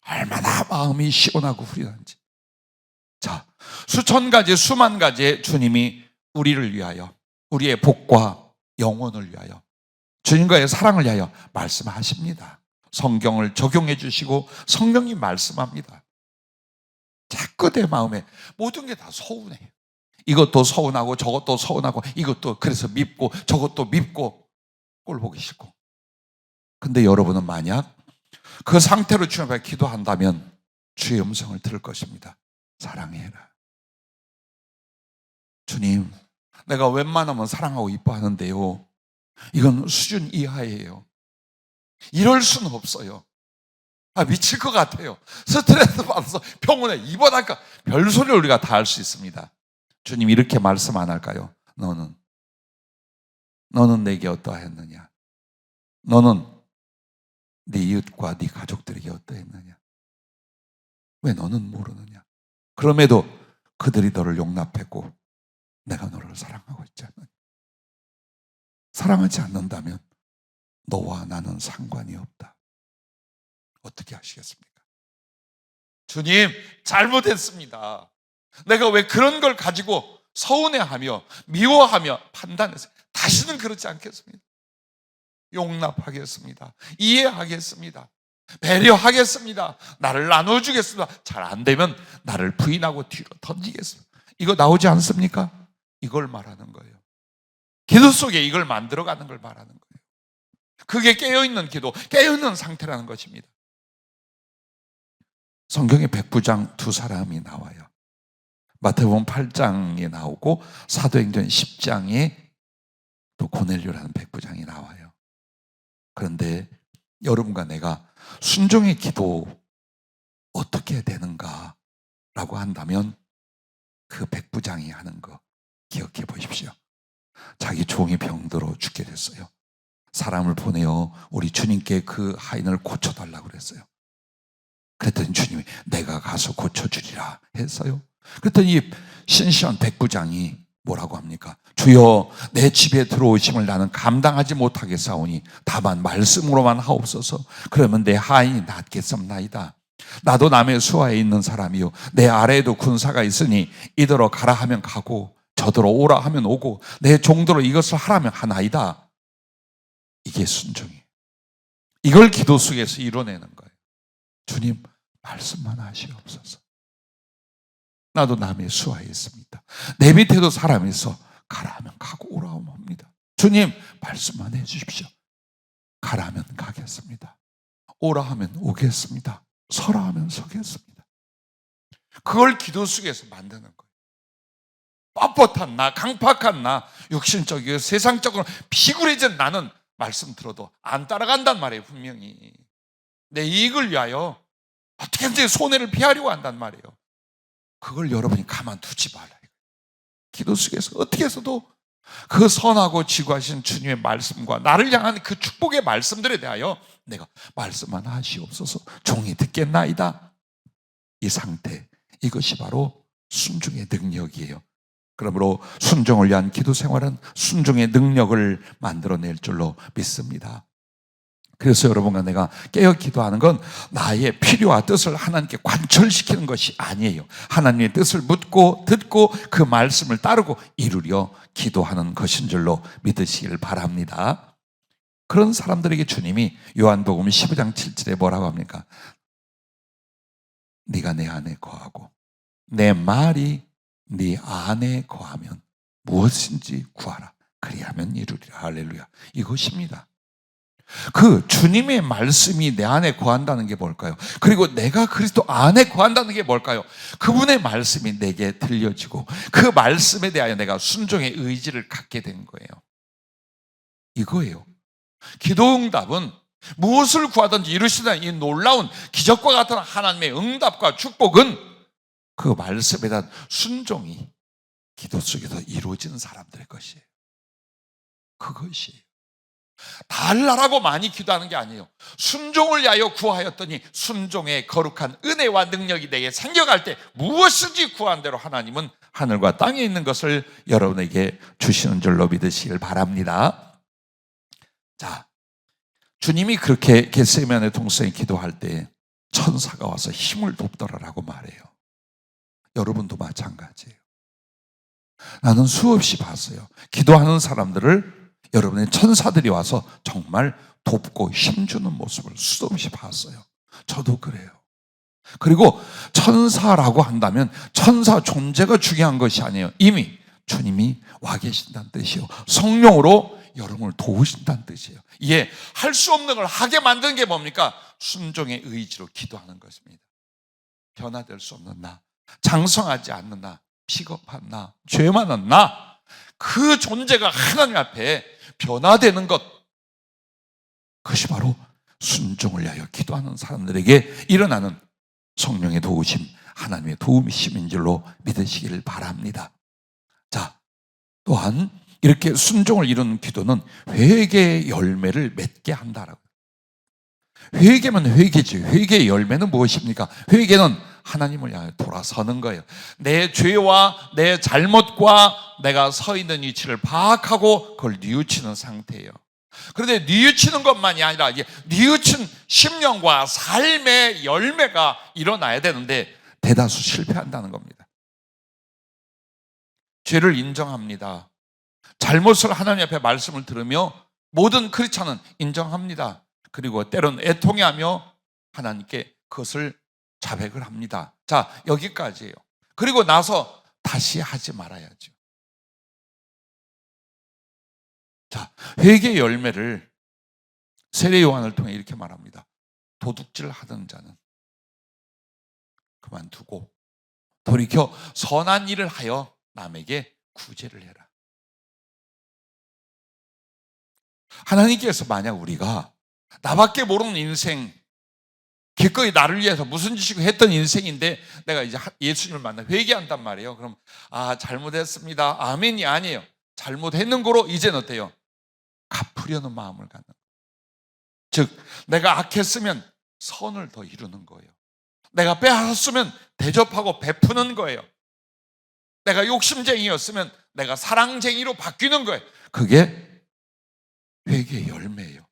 얼마나 마음이 시원하고 후련한지. 자, 수천 가지 수만 가지의 주님이 우리를 위하여, 우리의 복과 영혼을 위하여, 주님과의 사랑을 위하여 말씀하십니다. 성경을 적용해 주시고 성령이 말씀합니다. 자꾸 내 마음에 모든 게 다 서운해요. 이것도 서운하고 저것도 서운하고 이것도 그래서 밉고 저것도 밉고 꼴 보기 싫고. 근데 여러분은 만약 그 상태로 주님 앞에 기도한다면 주의 음성을 들을 것입니다. 사랑해라. 주님, 내가 웬만하면 사랑하고 이뻐하는데요, 이건 수준 이하예요. 이럴 수는 없어요. 미칠 것 같아요. 스트레스 받아서 병원에 입원할까. 별소리를 우리가 다 할 수 있습니다. 주님 이렇게 말씀 안 할까요? 너는 내게 어떠했느냐? 너는 네 이웃과 네 가족들에게 어떠했느냐? 왜 너는 모르느냐? 그럼에도 그들이 너를 용납했고 내가 너를 사랑하고 있지 않느냐? 사랑하지 않는다면 너와 나는 상관이 없다. 어떻게 하시겠습니까? 주님, 잘못했습니다. 내가 왜 그런 걸 가지고 서운해하며 미워하며 판단해서 다시는 그렇지 않겠습니다. 용납하겠습니다. 이해하겠습니다. 배려하겠습니다. 나를 나눠주겠습니다. 잘 안 되면 나를 부인하고 뒤로 던지겠습니다. 이거 나오지 않습니까? 이걸 말하는 거예요. 기도 속에 이걸 만들어가는 걸 말하는 거예요. 그게 깨어있는 기도, 깨어있는 상태라는 것입니다. 성경에 백부장 두 사람이 나와요. 마태복음 8장에 나오고 사도행전 10장에 또 고넬료라는 백부장이 나와요. 그런데 여러분과 내가 순종의 기도 어떻게 해야 되는가라고 한다면 그 백부장이 하는 거 기억해 보십시오. 자기 종이 병들어 죽게 됐어요. 사람을 보내어 우리 주님께 그 하인을 고쳐달라고 그랬어요. 그랬더니 주님이 내가 가서 고쳐주리라 했어요. 그랬더니 신시한 백부장이 뭐라고 합니까? 주여, 내 집에 들어오심을 나는 감당하지 못하겠사오니 다만 말씀으로만 하옵소서. 그러면 내 하인이 낫겠습나이다. 나도 남의 수하에 있는 사람이요, 내 아래에도 군사가 있으니 이더러 가라 하면 가고 저더러 오라 하면 오고 내 종도로 이것을 하라면 하나이다. 이게 순종이에요. 이걸 기도 속에서 이뤄내는 거예요. 주님, 말씀만 하시옵소서. 나도 남의 수하에 있습니다. 내 밑에도 사람이 있어. 가라 하면 가고 오라 하면 옵니다. 주님, 말씀만 해주십시오. 가라 하면 가겠습니다. 오라 하면 오겠습니다. 서라 하면 서겠습니다. 그걸 기도 속에서 만드는 거예요. 뻣뻣한 나, 강팍한 나, 육신적이고 세상적으로 피굴해진 나는 말씀 들어도 안 따라간단 말이에요. 분명히 내 이익을 위하여 어떻게든지 손해를 피하려고 한단 말이에요. 그걸 여러분이 가만두지 말아요. 기도 속에서 어떻게 해서도 그 선하고 지구하신 주님의 말씀과 나를 향한 그 축복의 말씀들에 대하여 내가 말씀만 하시옵소서, 종이 듣겠나이다. 이 상태, 이것이 바로 순종의 능력이에요. 그러므로 순종을 위한 기도 생활은 순종의 능력을 만들어낼 줄로 믿습니다. 그래서 여러분과 내가 깨어 기도하는 건 나의 필요와 뜻을 하나님께 관철시키는 것이 아니에요. 하나님의 뜻을 묻고 듣고 그 말씀을 따르고 이루려 기도하는 것인 줄로 믿으시길 바랍니다. 그런 사람들에게 주님이 요한복음 15장 7절에 뭐라고 합니까? 네가 내 안에 거하고 내 말이 네 안에 거하면 무엇인지 구하라. 그리하면 이루리라. 할렐루야. 이것입니다. 그 주님의 말씀이 내 안에 거한다는 게 뭘까요? 그리고 내가 그리스도 안에 거한다는 게 뭘까요? 그분의 말씀이 내게 들려지고 그 말씀에 대하여 내가 순종의 의지를 갖게 된 거예요. 이거예요. 기도응답은 무엇을 구하든지 이루시는 이 놀라운 기적과 같은 하나님의 응답과 축복은 그 말씀에 대한 순종이 기도 속에서 이루어지는 사람들의 것이에요. 그것이에요. 달라라고 많이 기도하는 게 아니에요. 순종을 위하여 구하였더니 순종의 거룩한 은혜와 능력이 내게 생겨갈 때 무엇인지 구한 대로 하나님은 하늘과 땅에 있는 것을 여러분에게 주시는 줄로 믿으시길 바랍니다. 자, 주님이 그렇게 겟세마네 동산에 기도할 때 천사가 와서 힘을 돕더라라고 말해요. 여러분도 마찬가지예요. 나는 수없이 봤어요. 기도하는 사람들을 여러분의 천사들이 와서 정말 돕고 힘주는 모습을 수없이 봤어요. 저도 그래요. 그리고 천사라고 한다면 천사 존재가 중요한 것이 아니에요. 이미 주님이 와 계신다는 뜻이요, 성령으로 여러분을 도우신다는 뜻이에요. 이게 할 수 없는 걸 하게 만드는 게 뭡니까? 순종의 의지로 기도하는 것입니다. 변화될 수 없는 나, 장성하지 않는 나, 비겁한 나, 죄 많은 나, 그 존재가 하나님 앞에 변화되는 것, 그것이 바로 순종을 위하여 기도하는 사람들에게 일어나는 성령의 도우심, 하나님의 도우심인 줄로 믿으시기를 바랍니다. 자, 또한 이렇게 순종을 이루는 기도는 회개의 열매를 맺게 한다라고. 회개면 회개지. 회개의 열매는 무엇입니까? 회개는 하나님을 향해 돌아서는 거예요. 내 죄와 내 잘못과 내가 서 있는 위치를 파악하고 그걸 뉘우치는 상태예요. 그런데 뉘우치는 것만이 아니라 이게 뉘우친 심령과 삶의 열매가 일어나야 되는데 대다수 실패한다는 겁니다. 죄를 인정합니다. 잘못을 하나님 앞에 말씀을 들으며 모든 크리스찬은 인정합니다. 그리고 때로는 애통해하며 하나님께 그것을 자백을 합니다. 자, 여기까지예요. 그리고 나서 다시 하지 말아야죠. 자, 회개의 열매를 세례 요한을 통해 이렇게 말합니다. 도둑질 하던 자는 그만두고 돌이켜 선한 일을 하여 남에게 구제를 해라. 하나님께서 만약 우리가 나밖에 모르는 인생, 기꺼이 나를 위해서 무슨 짓이고 했던 인생인데 내가 이제 예수님을 만나 회개한단 말이에요. 그럼 잘못했습니다, 아멘이 아니에요. 잘못했는 거로 이제는 어때요? 갚으려는 마음을 갖는 거예요. 즉 내가 악했으면 선을 더 이루는 거예요. 내가 빼앗았으면 대접하고 베푸는 거예요. 내가 욕심쟁이였으면 내가 사랑쟁이로 바뀌는 거예요. 그게 회개의 열매예요.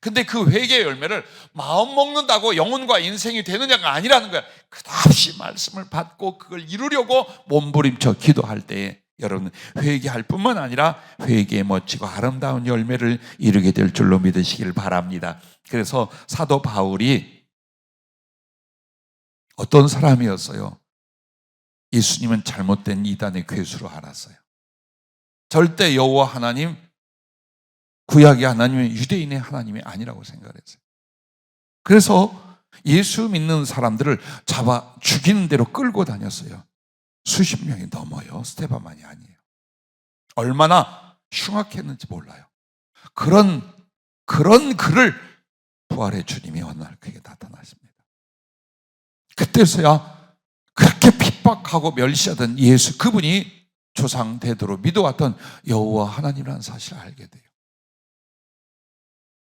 근데 그 회개의 열매를 마음 먹는다고 영혼과 인생이 되느냐가 아니라는 거야. 끝없이 말씀을 받고 그걸 이루려고 몸부림쳐 기도할 때에 여러분 회개할 뿐만 아니라 회개의 멋지고 아름다운 열매를 이루게 될 줄로 믿으시길 바랍니다. 그래서 사도 바울이 어떤 사람이었어요? 예수님은 잘못된 이단의 괴수로 알았어요. 절대 여호와 하나님, 구약의 하나님은 유대인의 하나님이 아니라고 생각을 했어요. 그래서 예수 믿는 사람들을 잡아 죽이는 대로 끌고 다녔어요. 수십 명이 넘어요. 스데반만이 아니에요. 얼마나 흉악했는지 몰라요. 그런 그를 부활의 주님이 어느 날 그에게 나타나십니다. 그때서야 그렇게 핍박하고 멸시하던 예수, 그분이 조상 대대로 믿어왔던 여호와 하나님이라는 사실을 알게 돼요.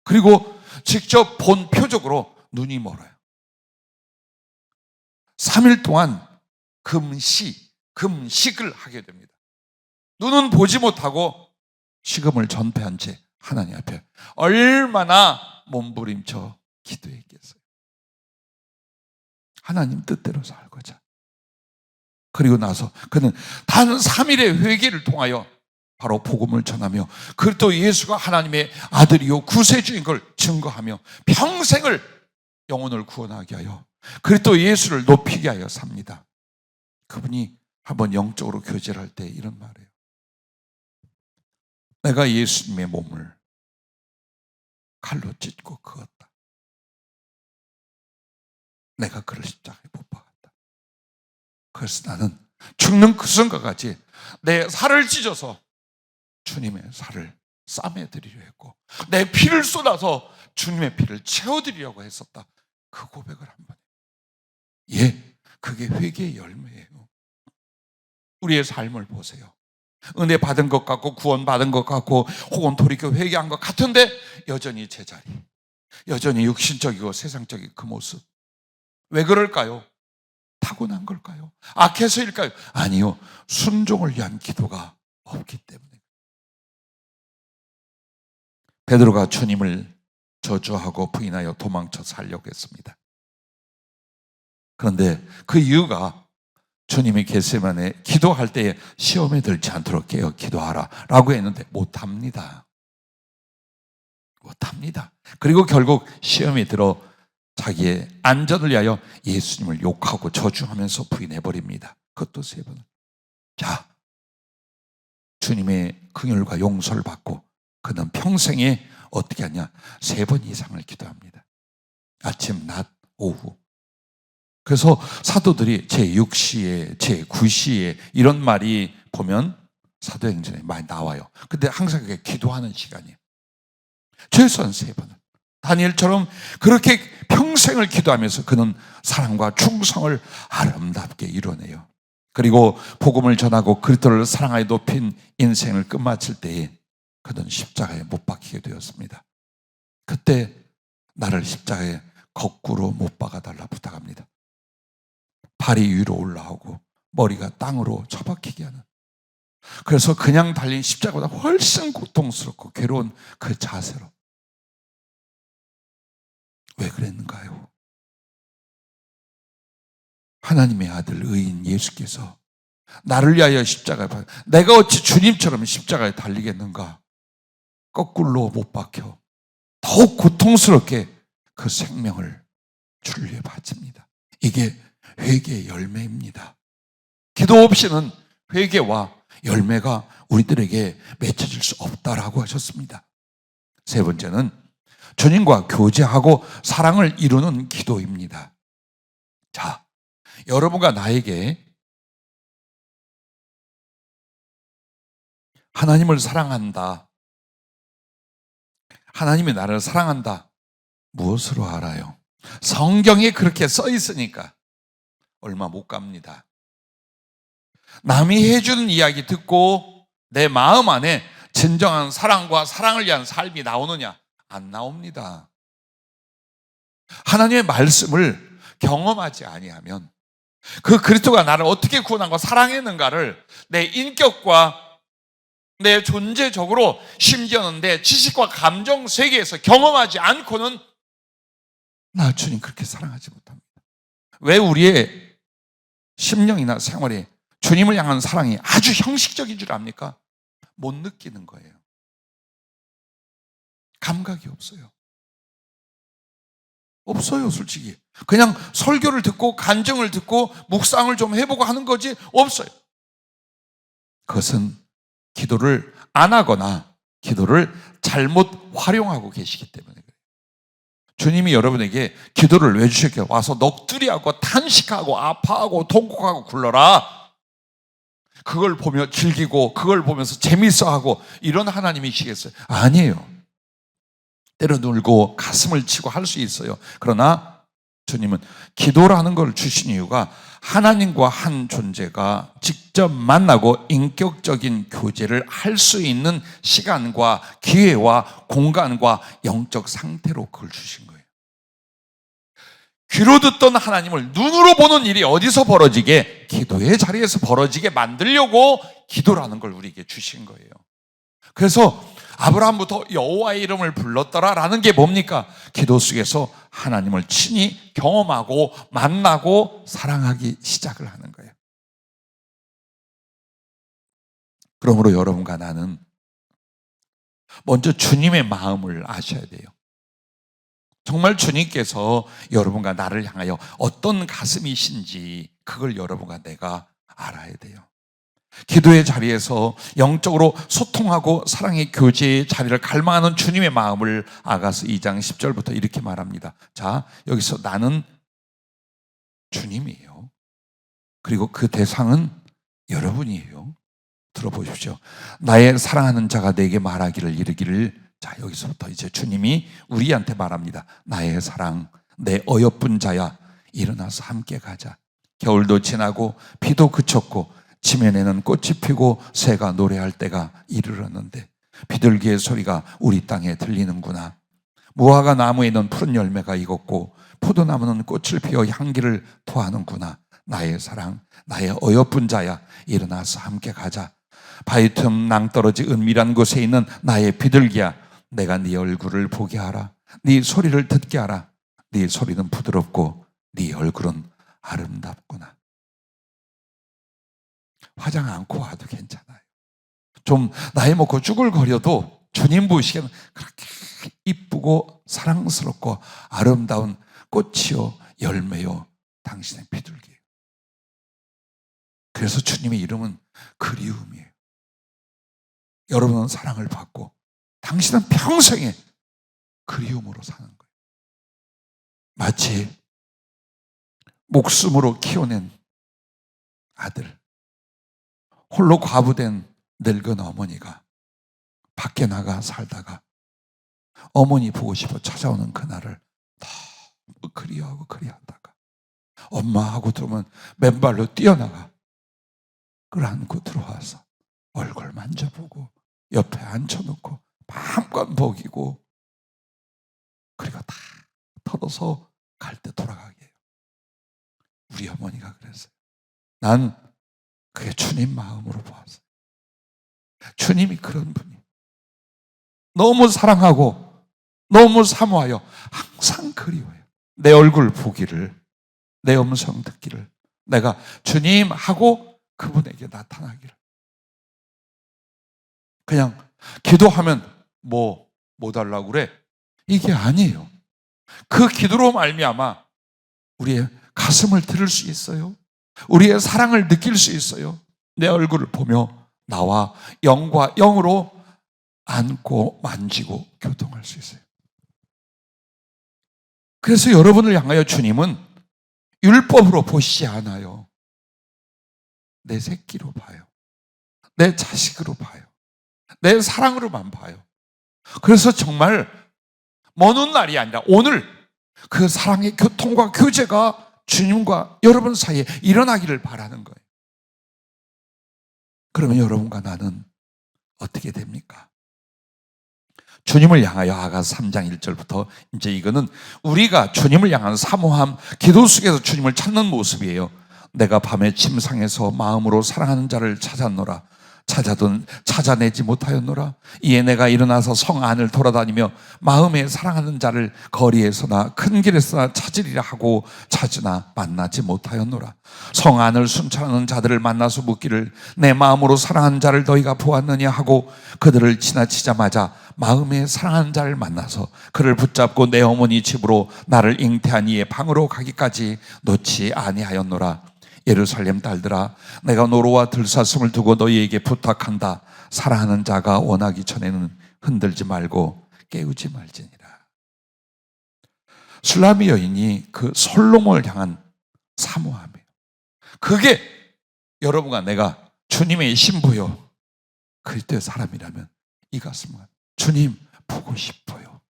그리고 직접 본 표적으로 눈이 멀어요. 3일 동안 금식을 하게 됩니다. 눈은 보지 못하고 식음을 전폐한 채 하나님 앞에 얼마나 몸부림쳐 기도했겠어요. 하나님 뜻대로 살고자. 그리고 나서 그는 단 3일의 회개를 통하여 바로 복음을 전하며 그리고 예수가 하나님의 아들이요 구세주인 걸 증거하며 평생을 영혼을 구원하게 하여 그리고 예수를 높이게 하여 삽니다. 그분이 한번 영적으로 교제를 할 때 이런 말이에요. 내가 예수님의 몸을 칼로 찢고 그었다. 내가 그를 십자가에 못 박았다. 그래서 나는 죽는 그 순간까지 내 살을 찢어서 주님의 살을 싸매드리려 했고 내 피를 쏟아서 주님의 피를 채워드리려고 했었다. 그 고백을 한번 해요. 예, 그게 회개의 열매예요. 우리의 삶을 보세요. 은혜 받은 것 같고 구원 받은 것 같고 혹은 돌이켜 회개한 것 같은데 여전히 제자리, 여전히 육신적이고 세상적인 그 모습. 왜 그럴까요? 타고난 걸까요? 악해서일까요? 아니요, 순종을 위한 기도가 없기 때문에. 베드로가 주님을 저주하고 부인하여 도망쳐 살려고 했습니다. 그런데 그 이유가 주님이 겟세마네 기도할 때에 시험에 들지 않도록 깨어 기도하라 라고 했는데 못합니다. 그리고 결국 시험에 들어 자기의 안전을 위하여 예수님을 욕하고 저주하면서 부인해버립니다. 그것도 3번. 자, 주님의 긍휼과 용서를 받고 그는 평생에 어떻게 하냐? 3번 이상을 기도합니다. 아침, 낮, 오후. 그래서 사도들이 제6시에, 제9시에 이런 말이 보면 사도행전에 많이 나와요. 근데 항상 그게 기도하는 시간이에요. 최소한 3번은. 다니엘처럼 그렇게 평생을 기도하면서 그는 사랑과 충성을 아름답게 이뤄내요. 그리고 복음을 전하고 그리스도를 사랑하여 높인 인생을 끝마칠 때에 그는 십자가에 못 박히게 되었습니다. 그때 나를 십자가에 거꾸로 못 박아달라 부탁합니다. 발이 위로 올라오고 머리가 땅으로 처박히게 하는. 그래서 그냥 달린 십자가보다 훨씬 고통스럽고 괴로운 그 자세로. 왜 그랬는가요? 하나님의 아들 의인 예수께서 나를 위하여 십자가에 내가 어찌 주님처럼 십자가에 달리겠는가? 거꾸로 못 박혀 더욱 고통스럽게 그 생명을 주를 위해 바칩니다. 이게 회개의 열매입니다. 기도 없이는 회개와 열매가 우리들에게 맺혀질 수 없다라고 하셨습니다. 3번째는 주님과 교제하고 사랑을 이루는 기도입니다. 자, 여러분과 나에게 하나님을 사랑한다, 하나님이 나를 사랑한다, 무엇으로 알아요? 성경에 그렇게 써 있으니까 얼마 못 갑니다. 남이 해주는 이야기 듣고 내 마음 안에 진정한 사랑과 사랑을 위한 삶이 나오느냐? 안 나옵니다. 하나님의 말씀을 경험하지 아니하면 그 그리스도가 나를 어떻게 구원하고 사랑했는가를 내 인격과 내 존재적으로 심지어는 내 지식과 감정 세계에서 경험하지 않고는 나 주님 그렇게 사랑하지 못합니다. 왜 우리의 심령이나 생활에 주님을 향한 사랑이 아주 형식적인 줄 압니까? 못 느끼는 거예요. 감각이 없어요. 없어요, 솔직히. 그냥 설교를 듣고 간증을 듣고 묵상을 좀 해보고 하는 거지 없어요. 그것은 기도를 안 하거나 기도를 잘못 활용하고 계시기 때문에 그래요. 주님이 여러분에게 기도를 왜 주셨게요? 와서 넋두리하고 탄식하고 아파하고 통곡하고 굴러라. 그걸 보며 즐기고 그걸 보면서 재밌어하고 이런 하나님이시겠어요? 아니에요. 때려 놀고 가슴을 치고 할 수 있어요. 그러나 주님은 기도라는 걸 주신 이유가 하나님과 한 존재가 직접 만나고 인격적인 교제를 할 수 있는 시간과 기회와 공간과 영적 상태로 그걸 주신 거예요. 귀로 듣던 하나님을 눈으로 보는 일이 어디서 벌어지게? 기도의 자리에서 벌어지게 만들려고 기도라는 걸 우리에게 주신 거예요. 그래서 아브라함부터 여호와의 이름을 불렀더라라는 게 뭡니까? 기도 속에서 하나님을 친히 경험하고 만나고 사랑하기 시작을 하는 거예요. 그러므로 여러분과 나는 먼저 주님의 마음을 아셔야 돼요. 정말 주님께서 여러분과 나를 향하여 어떤 가슴이신지 그걸 여러분과 내가 알아야 돼요. 기도의 자리에서 영적으로 소통하고 사랑의 교제의 자리를 갈망하는 주님의 마음을 아가서 2장 10절부터 이렇게 말합니다. 자, 여기서 나는 주님이에요. 그리고 그 대상은 여러분이에요. 들어보십시오. 나의 사랑하는 자가 내게 말하기를 이르기를. 자, 여기서부터 이제 주님이 우리한테 말합니다. 나의 사랑, 내 어여쁜 자야, 일어나서 함께 가자. 겨울도 지나고 비도 그쳤고 지면에는 꽃이 피고 새가 노래할 때가 이르렀는데 비둘기의 소리가 우리 땅에 들리는구나. 무화과 나무에는 푸른 열매가 익었고 포도나무는 꽃을 피워 향기를 토하는구나. 나의 사랑, 나의 어여쁜 자야, 일어나서 함께 가자. 바위 틈 낭떠러지 은밀한 곳에 있는 나의 비둘기야, 내가 네 얼굴을 보게 하라. 네 소리를 듣게 하라. 네 소리는 부드럽고 네 얼굴은 아름답구나. 화장 않고 와도 괜찮아요. 좀 나이 먹고 쭈글거려도 주님 보시기에는 그렇게 이쁘고 사랑스럽고 아름다운 꽃이요 열매요 당신의 비둘기예요. 그래서 주님의 이름은 그리움이에요. 여러분은 사랑을 받고 당신은 평생에 그리움으로 사는 거예요. 마치 목숨으로 키워낸 아들, 홀로 과부된 늙은 어머니가 밖에 나가 살다가 어머니 보고 싶어 찾아오는 그날을 너무 그리워하고 그리워하다가 엄마하고 들어오면 맨발로 뛰어나가 끌어안고 들어와서 얼굴 만져보고 옆에 앉혀놓고 마음껏 먹이고 그리고 다 털어서 갈 때 돌아가게 해요. 우리 어머니가 그랬어요. 난 그게 주님 마음으로 보았어요. 주님이 그런 분이 너무 사랑하고 너무 사모하여 항상 그리워요. 내 얼굴 보기를, 내 음성 듣기를, 내가 주님 하고 그분에게 나타나기를. 그냥 기도하면 뭐 달라고 그래? 이게 아니에요. 그 기도로 말미암아 우리의 가슴을 들을 수 있어요. 우리의 사랑을 느낄 수 있어요. 내 얼굴을 보며 나와 영과 영으로 안고 만지고 교통할 수 있어요. 그래서 여러분을 향하여 주님은 율법으로 보시지 않아요. 내 새끼로 봐요. 내 자식으로 봐요. 내 사랑으로만 봐요. 그래서 정말 먼 훗날이 아니라 오늘 그 사랑의 교통과 교제가 주님과 여러분 사이에 일어나기를 바라는 거예요. 그러면 여러분과 나는 어떻게 됩니까? 주님을 향하여 아가서 3장 1절부터 이제 이거는 우리가 주님을 향한 사모함, 기도 속에서 주님을 찾는 모습이에요. 내가 밤에 침상에서 마음으로 사랑하는 자를 찾았노라. 찾아든 찾아내지 못하였노라. 이에 내가 일어나서 성 안을 돌아다니며 마음에 사랑하는 자를 거리에서나 큰 길에서나 찾으리라 하고 찾으나 만나지 못하였노라. 성 안을 순찰하는 자들을 만나서 묻기를 내 마음으로 사랑하는 자를 너희가 보았느냐 하고 그들을 지나치자마자 마음에 사랑하는 자를 만나서 그를 붙잡고 내 어머니 집으로 나를 잉태한 이의 방으로 가기까지 놓지 아니하였노라. 예루살렘 딸들아, 내가 노로와 들사슴을 두고 너희에게 부탁한다. 사랑하는 자가 원하기 전에는 흔들지 말고 깨우지 말지니라. 술라미 여인이 그 솔로몬을 향한 사모함이에요. 그게 여러분과 내가 주님의 신부요 그리스도의 사람이라면 이 가슴과 주님 보고 싶어요.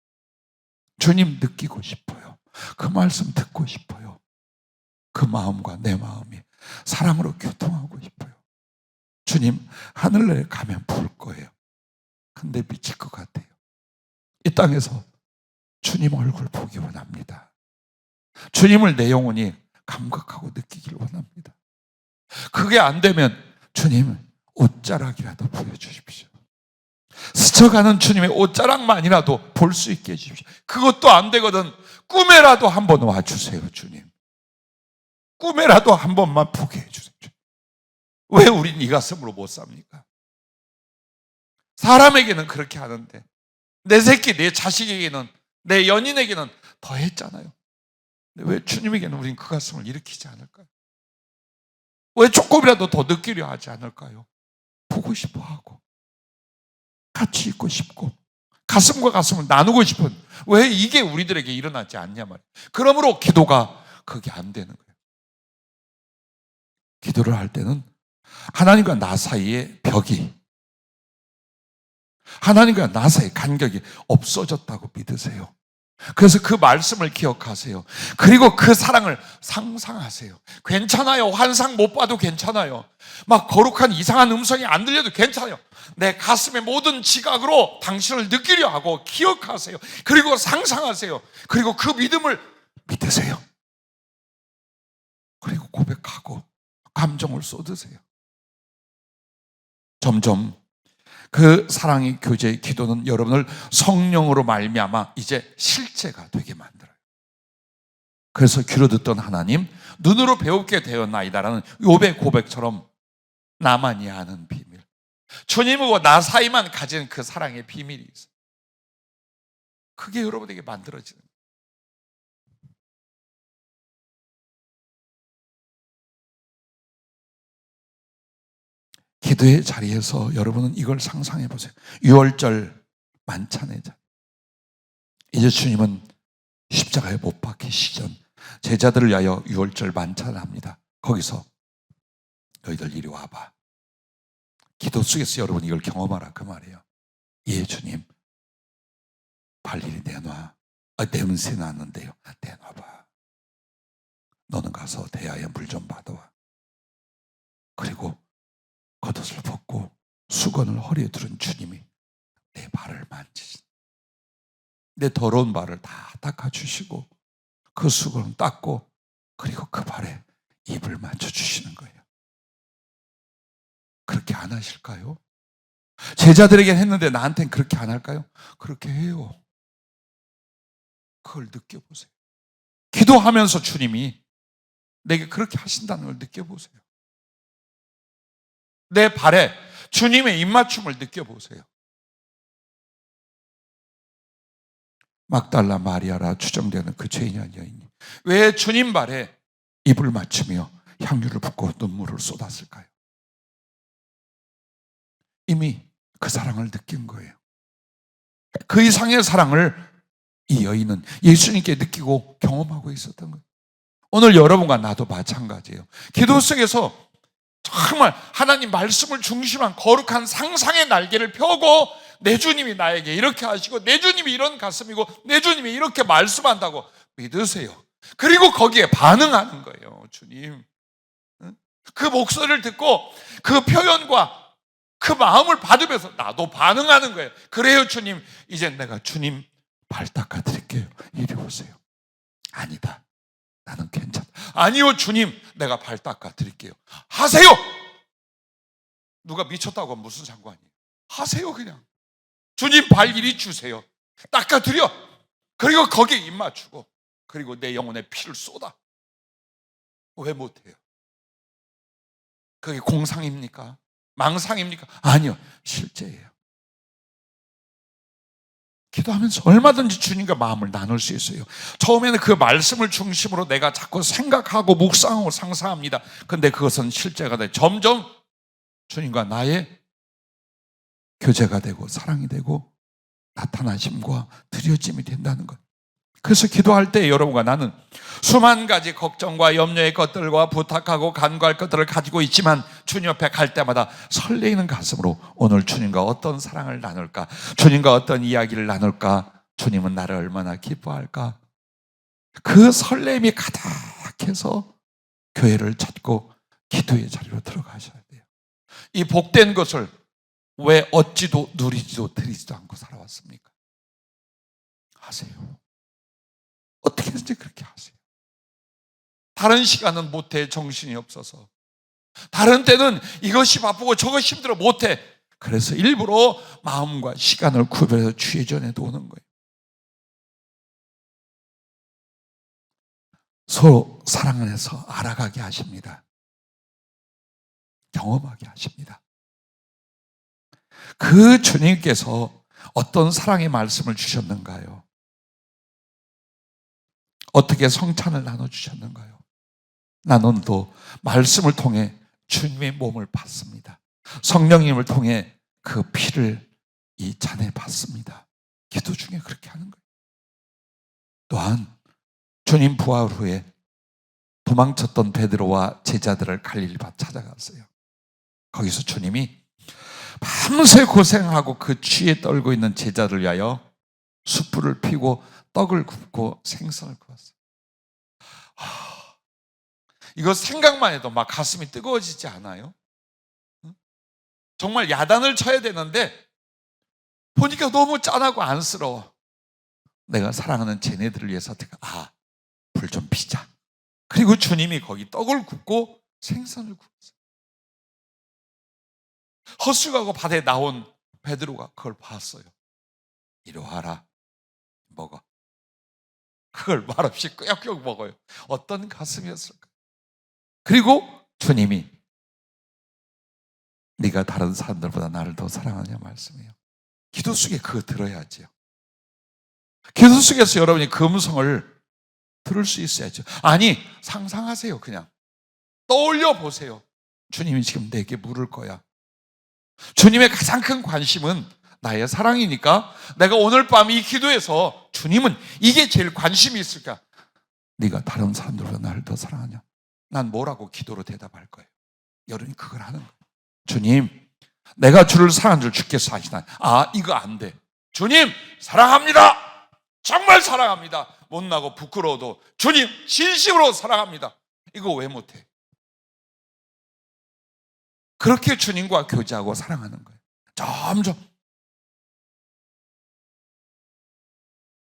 주님 느끼고 싶어요. 그 말씀 듣고 싶어요. 그 마음과 내 마음이 사랑으로 교통하고 싶어요. 주님 하늘나라에 가면 볼 거예요. 근데 미칠 것 같아요. 이 땅에서 주님 얼굴 보기 원합니다. 주님을 내 영혼이 감각하고 느끼길 원합니다. 그게 안 되면 주님 옷자락이라도 보여주십시오. 스쳐가는 주님의 옷자락만이라도 볼 수 있게 해주십시오. 그것도 안 되거든 꿈에라도 한번 와주세요. 주님 꿈에라도 한 번만 보게 해주세요. 왜 우린 이 가슴으로 못 삽니까? 사람에게는 그렇게 하는데 내 새끼, 내 자식에게는, 내 연인에게는 더 했잖아요. 근데 왜 주님에게는 우린 그 가슴을 일으키지 않을까요? 왜 조금이라도 더 느끼려 하지 않을까요? 보고 싶어 하고 같이 있고 싶고 가슴과 가슴을 나누고 싶은, 왜 이게 우리들에게 일어나지 않냐 말이에요. 그러므로 기도가 그게 안 되는 거예요. 기도를 할 때는 하나님과 나 사이의 벽이, 하나님과 나 사이의 간격이 없어졌다고 믿으세요. 그래서 그 말씀을 기억하세요. 그리고 그 사랑을 상상하세요. 괜찮아요. 환상 못 봐도 괜찮아요. 막 거룩한 이상한 음성이 안 들려도 괜찮아요. 내 가슴의 모든 지각으로 당신을 느끼려 하고 기억하세요. 그리고 상상하세요. 그리고 그 믿음을 믿으세요. 그리고 고백하고 감정을 쏟으세요. 점점 그 사랑의 교제 기도는 여러분을 성령으로 말미암아 이제 실제가 되게 만들어요. 그래서 귀로 듣던 하나님, 눈으로 배우게 되었나이다라는 욥의 고백처럼 나만이 아는 비밀, 주님과 나 사이만 가진 그 사랑의 비밀이 있어요. 그게 여러분에게 만들어지는 거예요. 기도의 자리에서 여러분은 이걸 상상해 보세요. 6월절 만찬의 자리. 이제 주님은 십자가에 못 박히시기 전 제자들을 위하여 6월절 만찬을 합니다. 거기서 너희들 이리 와봐. 기도 속에서 여러분 이걸 경험하라 그 말이에요. 예 주님, 발일이 내놔. 냄새 나는데요. 내놔봐. 너는 가서 대야에 물 좀 받아와. 그리고 겉옷을 벗고 수건을 허리에 두른 주님이 내 발을 만지신, 내 더러운 발을 다 닦아주시고 그 수건을 닦고 그리고 그 발에 입을 맞춰주시는 거예요. 그렇게 안 하실까요? 제자들에게 했는데 나한테는 그렇게 안 할까요? 그렇게 해요. 그걸 느껴보세요. 기도하면서 주님이 내게 그렇게 하신다는 걸 느껴보세요. 내 발에 주님의 입맞춤을 느껴보세요. 막달라 마리아라 추정되는 그 죄인한 여인이 왜 주님 발에 입을 맞추며 향유를 붓고 눈물을 쏟았을까요? 이미 그 사랑을 느낀 거예요. 그 이상의 사랑을 이 여인은 예수님께 느끼고 경험하고 있었던 거예요. 오늘 여러분과 나도 마찬가지예요. 기도 속에서 정말 하나님 말씀을 중심한 거룩한 상상의 날개를 펴고 내 주님이 나에게 이렇게 하시고 내 주님이 이런 가슴이고 내 주님이 이렇게 말씀한다고 믿으세요. 그리고 거기에 반응하는 거예요. 주님, 그 목소리를 듣고 그 표현과 그 마음을 받으면서 나도 반응하는 거예요. 그래요 주님, 이제 내가 주님 발 닦아 드릴게요. 이리 오세요. 아니다, 나는 괜찮다. 아니요, 주님, 내가 발 닦아 드릴게요. 하세요. 누가 미쳤다고 하면 무슨 상관이에요? 하세요. 그냥 주님 발 이리 주세요. 닦아 드려. 그리고 거기에 입 맞추고, 그리고 내 영혼에 피를 쏟아. 왜 못해요? 그게 공상입니까? 망상입니까? 아니요, 실제예요. 기도하면서 얼마든지 주님과 마음을 나눌 수 있어요. 처음에는 그 말씀을 중심으로 내가 자꾸 생각하고 묵상하고 상상합니다. 근데 그것은 실제가 돼 점점 주님과 나의 교제가 되고 사랑이 되고 나타나심과 드려짐이 된다는 것. 그래서 기도할 때 여러분과 나는 수만 가지 걱정과 염려의 것들과 부탁하고 간구할 것들을 가지고 있지만 주님 옆에 갈 때마다 설레이는 가슴으로 오늘 주님과 어떤 사랑을 나눌까, 주님과 어떤 이야기를 나눌까, 주님은 나를 얼마나 기뻐할까, 그 설렘이 가득해서 교회를 찾고 기도의 자리로 들어가셔야 돼요. 이 복된 것을 왜 얻지도 누리지도 드리지도 않고 살아왔습니까? 하세요. 어떻게든지 그렇게 하세요. 다른 시간은 못해. 정신이 없어서. 다른 때는 이것이 바쁘고 저것이 힘들어 못해. 그래서 일부러 마음과 시간을 구별해서 주의 전에 오는 거예요. 서로 사랑 안에서 알아가게 하십니다. 경험하게 하십니다. 그 주님께서 어떤 사랑의 말씀을 주셨는가요? 어떻게 성찬을 나눠주셨는가요? 나눔도 말씀을 통해 주님의 몸을 받습니다. 성령님을 통해 그 피를 이 잔에 받습니다. 기도 중에 그렇게 하는 거예요. 또한 주님 부활 후에 도망쳤던 베드로와 제자들을 갈릴리로 찾아갔어요. 거기서 주님이 밤새 고생하고 그 취에 떨고 있는 제자들 위하여 숯불을 피고 떡을 굽고 생선을 구웠어요. 이거 생각만 해도 막 가슴이 뜨거워지지 않아요? 정말 야단을 쳐야 되는데 보니까 너무 짠하고 안쓰러워. 내가 사랑하는 쟤네들을 위해서 불 좀 피자. 그리고 주님이 거기 떡을 굽고 생선을 구웠어요. 헛수고하고 바다에 나온 베드로가 그걸 봤어요. 이리 와라, 먹어. 그걸 말없이 끄역끄역 먹어요. 어떤 가슴이었을까? 그리고 주님이 네가 다른 사람들보다 나를 더 사랑하냐 말씀이에요. 기도 속에 그거 들어야지요. 기도 속에서 여러분이 그 음성을 들을 수 있어야죠. 아니, 상상하세요. 그냥 떠올려 보세요. 주님이 지금 내게 물을 거야. 주님의 가장 큰 관심은 나의 사랑이니까 내가 오늘 밤 이 기도에서 주님은 이게 제일 관심이 있을까? 네가 다른 사람들보다 나를 더 사랑하냐? 난 뭐라고 기도로 대답할 거예요? 여러분이 그걸 하는 거예요. 주님, 내가 주를 사랑한 줄 주께서 아시나요? 이거 안 돼. 주님, 사랑합니다. 정말 사랑합니다. 못나고 부끄러워도 주님, 진심으로 사랑합니다. 이거 왜 못해? 그렇게 주님과 교제하고 사랑하는 거예요. 점점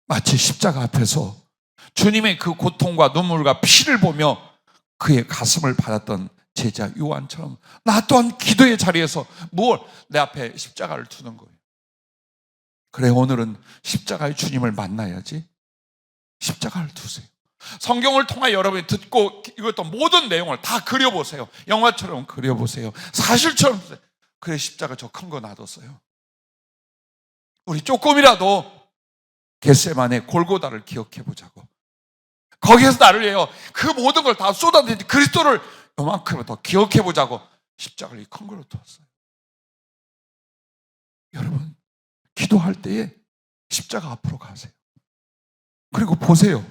마치 십자가 앞에서 주님의 그 고통과 눈물과 피를 보며 그의 가슴을 받았던 제자 요한처럼 나 또한 기도의 자리에서 내 앞에 십자가를 두는 거예요. 그래, 오늘은 십자가의 주님을 만나야지. 십자가를 두세요. 성경을 통해 여러분이 듣고 이것도 모든 내용을 다 그려보세요. 영화처럼 그려보세요. 사실처럼. 그래, 십자가 저 큰 거 놔뒀어요. 우리 조금이라도 겟세마네 골고다를 기억해 보자고. 거기에서 나를 위하여 그 모든 걸 다 쏟아낸 그리스도를 요만큼은 더 기억해 보자고 십자가를 이 큰 걸로 두었어요. 여러분, 기도할 때에 십자가 앞으로 가세요. 그리고 보세요.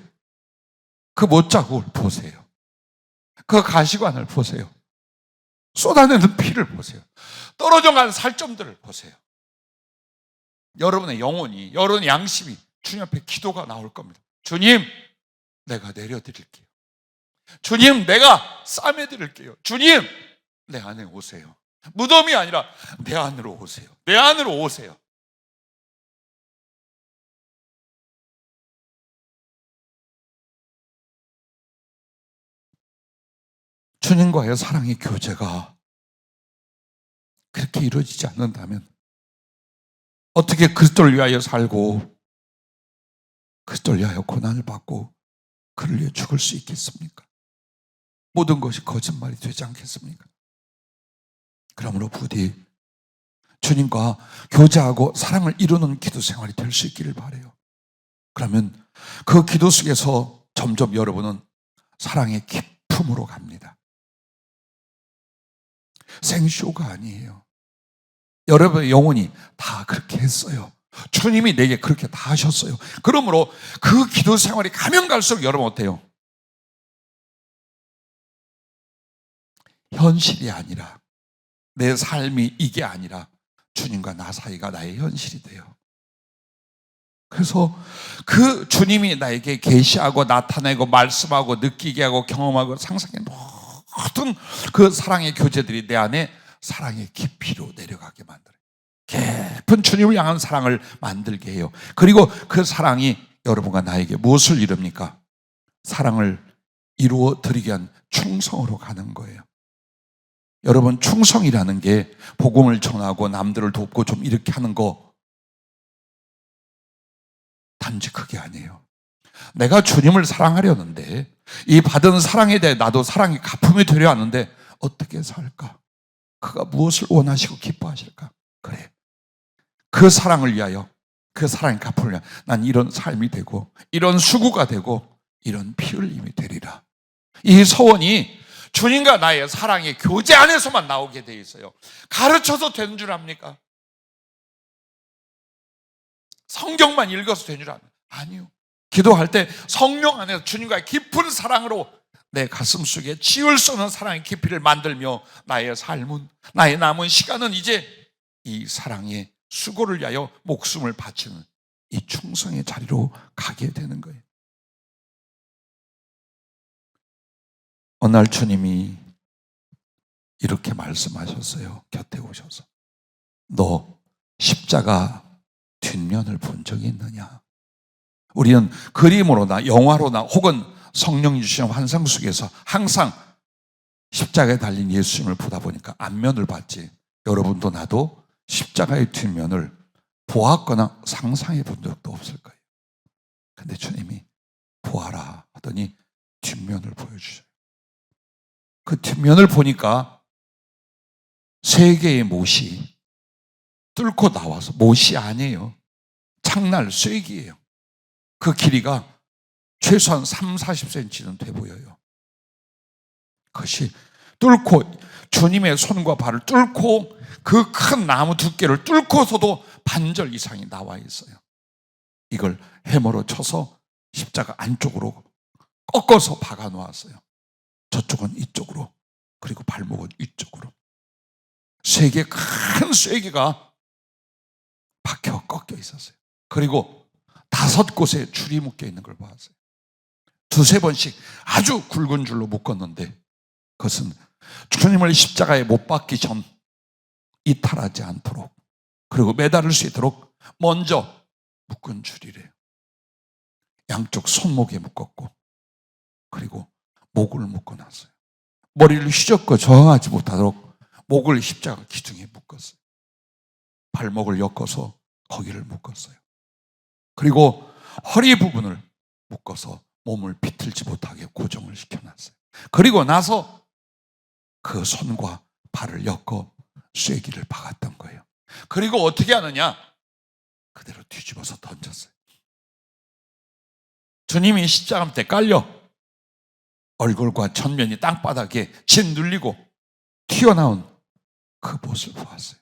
그 못자국을 보세요. 그 가시관을 보세요. 쏟아내는 피를 보세요. 떨어져간 살점들을 보세요. 여러분의 영혼이, 여러분의 양심이 주님 앞에 기도가 나올 겁니다. 주님, 내가 내려드릴게요. 주님, 내가 싸매드릴게요. 주님, 내 안에 오세요. 무덤이 아니라 내 안으로 오세요. 내 안으로 오세요. 주님과의 사랑의 교제가 그렇게 이루어지지 않는다면 어떻게 그리스도를 위하여 살고 그리스도를 위하여 고난을 받고 그를 위해 죽을 수 있겠습니까? 모든 것이 거짓말이 되지 않겠습니까? 그러므로 부디 주님과 교제하고 사랑을 이루는 기도 생활이 될 수 있기를 바라요. 그러면 그 기도 속에서 점점 여러분은 사랑의 깊음으로 갑니다. 생쇼가 아니에요. 여러분의 영혼이 다 그렇게 했어요. 주님이 내게 그렇게 다 하셨어요. 그러므로 그 기도 생활이 가면 갈수록 여러분 어때요? 현실이 아니라, 내 삶이 이게 아니라 주님과 나 사이가 나의 현실이 돼요. 그래서 그 주님이 나에게 계시하고 나타내고 말씀하고 느끼게 하고 경험하고 상상해 모든 그 사랑의 교제들이 내 안에 사랑의 깊이로 내려가게 만들어요. 깊은 주님을 향한 사랑을 만들게 해요. 그리고 그 사랑이 여러분과 나에게 무엇을 이룹니까? 사랑을 이루어 드리게 한 충성으로 가는 거예요. 여러분, 충성이라는 게 복음을 전하고 남들을 돕고 좀 이렇게 하는 거 단지 그게 아니에요. 내가 주님을 사랑하려는데 이 받은 사랑에 대해 나도 사랑이 갚음이 되려 하는데 어떻게 살까? 그가 무엇을 원하시고 기뻐하실까? 그래, 그 사랑을 위하여, 그 사랑의 갚음을 위하여 난 이런 삶이 되고 이런 수고가 되고 이런 피 흘림이 되리라. 이 소원이 주님과 나의 사랑의 교제 안에서만 나오게 돼 있어요. 가르쳐서 되는 줄 압니까? 성경만 읽어서 되는 줄 압니까? 아니요. 기도할 때 성령 안에서 주님과의 깊은 사랑으로 내 가슴 속에 지울 수 없는 사랑의 깊이를 만들며 나의 삶은, 나의 남은 시간은 이제 이 사랑의 수고를 위하여 목숨을 바치는 이 충성의 자리로 가게 되는 거예요. 어느 날 주님이 이렇게 말씀하셨어요. 곁에 오셔서. 너 십자가 뒷면을 본 적이 있느냐? 우리는 그림으로나 영화로나 혹은 성령이 주시는 환상 속에서 항상 십자가에 달린 예수님을 보다 보니까 앞면을 봤지, 여러분도 나도 십자가의 뒷면을 보았거나 상상해 본 적도 없을 거예요. 근데 주님이 보아라 하더니 뒷면을 보여주셔요. 그 뒷면을 보니까 세 개의 못이 뚫고 나와서, 못이 아니에요, 창날 쐐기예요. 그 길이가 최소한 30-40cm는 돼 보여요. 그것이 뚫고, 주님의 손과 발을 뚫고 그 큰 나무 두께를 뚫고서도 반절 이상이 나와 있어요. 이걸 해머로 쳐서 십자가 안쪽으로 꺾어서 박아 놓았어요. 저쪽은 이쪽으로, 그리고 발목은 위쪽으로. 세 개 큰 쐐기가 박혀 꺾여 있었어요. 그리고 5곳에 줄이 묶여 있는 걸 봤어요. 2-3번씩 아주 굵은 줄로 묶었는데 그것은 주님을 십자가에 못 박기 전 이탈하지 않도록, 그리고 매달을 수 있도록 먼저 묶은 줄이래요. 양쪽 손목에 묶었고, 그리고 목을 묶어놨어요. 머리를 휘젓고 저항하지 못하도록 목을 십자가 기둥에 묶었어요. 발목을 엮어서 거기를 묶었어요. 그리고 허리 부분을 묶어서 몸을 비틀지 못하게 고정을 시켜놨어요. 그리고 나서 그 손과 발을 엮어 쐐기를 박았던 거예요. 그리고 어떻게 하느냐? 그대로 뒤집어서 던졌어요. 주님이 십자가 밑에 깔려 얼굴과 전면이 땅바닥에 짓눌리고 튀어나온 그 모습을 보았어요.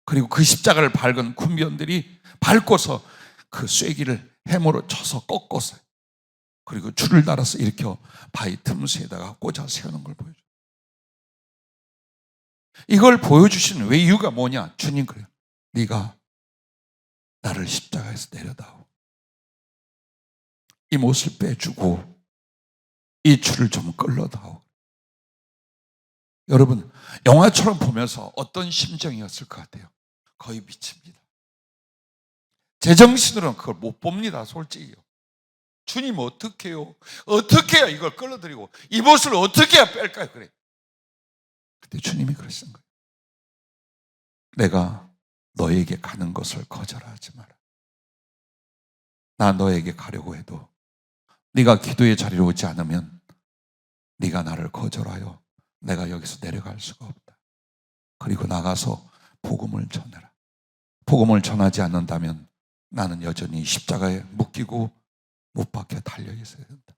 그리고 그 십자가를 밟은 군병들이 밟고서 그 쐐기를 해모로 쳐서 꺾었어요. 그리고 줄을 달아서 일으켜 바위 틈새에다가 꽂아 세우는 걸 보여줘요. 이걸 보여주시는 왜 이유가 뭐냐? 주님 그래요. 네가 나를 십자가에서 내려다오. 이 못을 빼주고 이 줄을 좀 끌어다오. 여러분, 영화처럼 보면서 어떤 심정이었을 것 같아요? 거의 미칩니다. 제정신으로는 그걸 못 봅니다, 솔직히요. 주님 어떻게 해요? 어떻게 해야 이걸 끌어들이고 이 못을 어떻게 해야 뺄까요? 그래. 그때 주님이 그러시는 거예요. 내가 너에게 가는 것을 거절하지 마라. 나 너에게 가려고 해도 네가 기도의 자리로 오지 않으면 네가 나를 거절하여 내가 여기서 내려갈 수가 없다. 그리고 나가서 복음을 전해라. 복음을 전하지 않는다면 나는 여전히 십자가에 묶이고 못 박혀 달려 있어야 된다.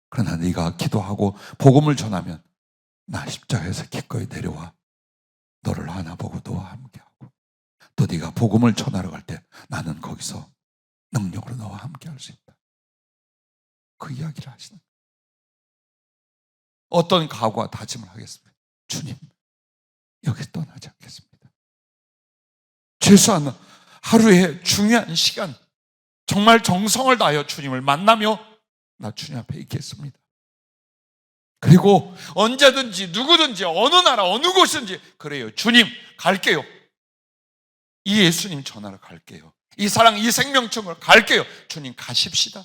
그러나 네가 기도하고 복음을 전하면 나 십자가에서 기꺼이 내려와 너를 안아보고 너와 함께하고 또 네가 복음을 전하러 갈 때 나는 거기서 능력으로 너와 함께할 수 있다. 그 이야기를 하시는 거예요. 어떤 각오와 다짐을 하겠습니까? 주님, 여기 떠나지 않겠습니다. 최소한 하루의 중요한 시간, 정말 정성을 다하여 주님을 만나며 나 주님 앞에 있겠습니다. 그리고 언제든지 누구든지 어느 나라 어느 곳인지 그래요. 주님 갈게요. 이 예수님 전하러 갈게요. 이 사랑 이 생명청을 갈게요. 주님 가십시다.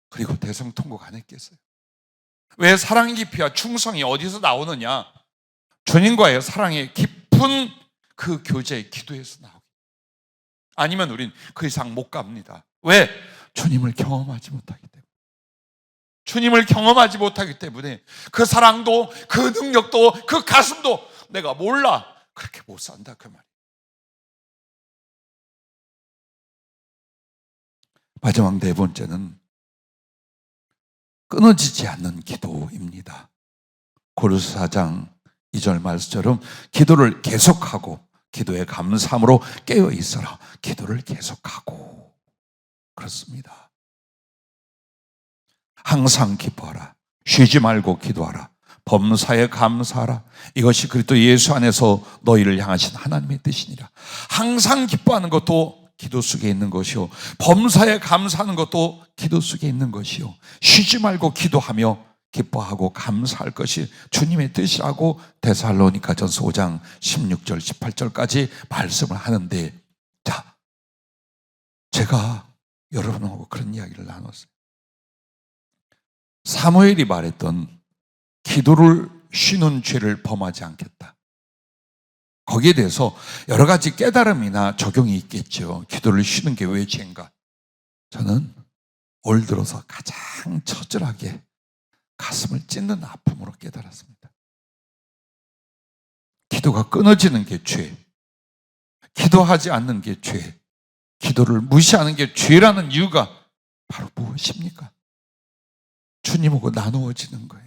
그리고 대성통곡 안 했겠어요? 왜 사랑의 깊이와 충성이 어디서 나오느냐? 주님과의 사랑의 깊은 그 교제 기도에서 나오고, 아니면 우린 그 이상 못 갑니다. 왜? 주님을 경험하지 못하기 때문에. 주님을 경험하지 못하기 때문에 그 사랑도 그 능력도 그 가슴도 내가 몰라. 그렇게 못 산다 그 말이에요. 마지막 네 번째는 끊어지지 않는 기도입니다. 고린도서 4장 2절 말씀처럼 기도를 계속하고 기도의 감사함으로 깨어 있어라. 기도를 계속하고 그렇습니다. 항상 기뻐하라. 쉬지 말고 기도하라. 범사에 감사하라. 이것이 그리스도 예수 안에서 너희를 향하신 하나님의 뜻이니라. 항상 기뻐하는 것도 기도 속에 있는 것이요, 범사에 감사하는 것도 기도 속에 있는 것이요, 쉬지 말고 기도하며 기뻐하고 감사할 것이 주님의 뜻이라고 데살로니가전서 5장 16절 18절까지 말씀을 하는데, 자, 제가 여러분하고 그런 이야기를 나눴어요. 사무엘이 말했던 기도를 쉬는 죄를 범하지 않겠다. 거기에 대해서 여러 가지 깨달음이나 적용이 있겠죠. 기도를 쉬는 게 왜 죄인가? 저는 올 들어서 가장 처절하게 가슴을 찢는 아픔으로 깨달았습니다. 기도가 끊어지는 게 죄, 기도하지 않는 게 죄, 기도를 무시하는 게 죄라는 이유가 바로 무엇입니까? 주님하고 나누어지는 거예요.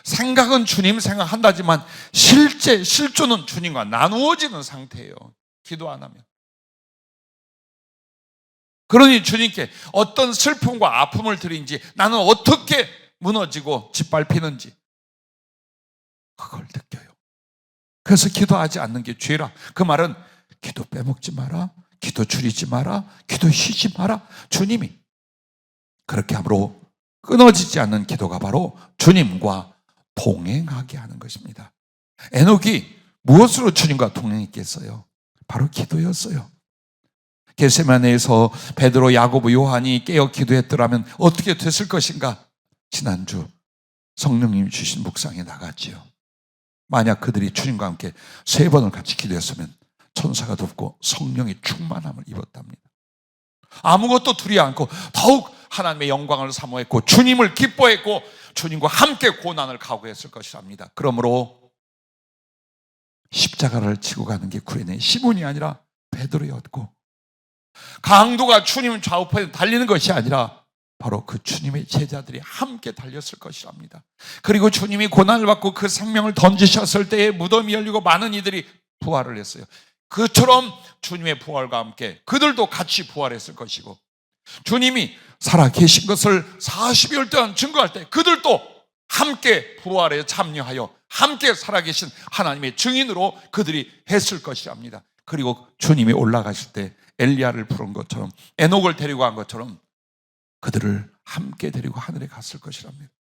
생각은 주님 생각한다지만 실조는 주님과 나누어지는 상태예요. 기도 안 하면. 그러니 주님께 어떤 슬픔과 아픔을 드린지, 나는 어떻게 무너지고 짓밟히는지 그걸 느껴요. 그래서 기도하지 않는 게 죄라. 그 말은 기도 빼먹지 마라, 기도 줄이지 마라, 기도 쉬지 마라. 주님이 그렇게 함으로 끊어지지 않는 기도가 바로 주님과 동행하게 하는 것입니다. 에녹이 무엇으로 주님과 동행했겠어요? 바로 기도였어요. 겟세마네에서 베드로, 야고보, 요한이 깨어 기도했더라면 어떻게 됐을 것인가? 지난주 성령님이 주신 묵상에 나갔지요. 만약 그들이 주님과 함께 3번을 같이 기도했으면 천사가 돕고 성령의 충만함을 입었답니다. 아무것도 두려워 않고 더욱 하나님의 영광을 사모했고 주님을 기뻐했고 주님과 함께 고난을 각오했을 것이랍니다. 그러므로 십자가를 지고 가는 게 구레네 시몬이 아니라 베드로였고, 강도가 주님 좌우편에 달리는 것이 아니라 바로 그 주님의 제자들이 함께 달렸을 것이랍니다. 그리고 주님이 고난을 받고 그 생명을 던지셨을 때에 무덤이 열리고 많은 이들이 부활을 했어요. 그처럼 주님의 부활과 함께 그들도 같이 부활했을 것이고, 주님이 살아 계신 것을 40여일 동안 증거할 때 그들도 함께 부활에 참여하여 함께 살아계신 하나님의 증인으로 그들이 했을 것이랍니다. 그리고 주님이 올라가실 때 엘리야를 부른 것처럼, 에녹을 데리고 간 것처럼 그들을 함께 데리고 하늘에 갔을 것이랍니다.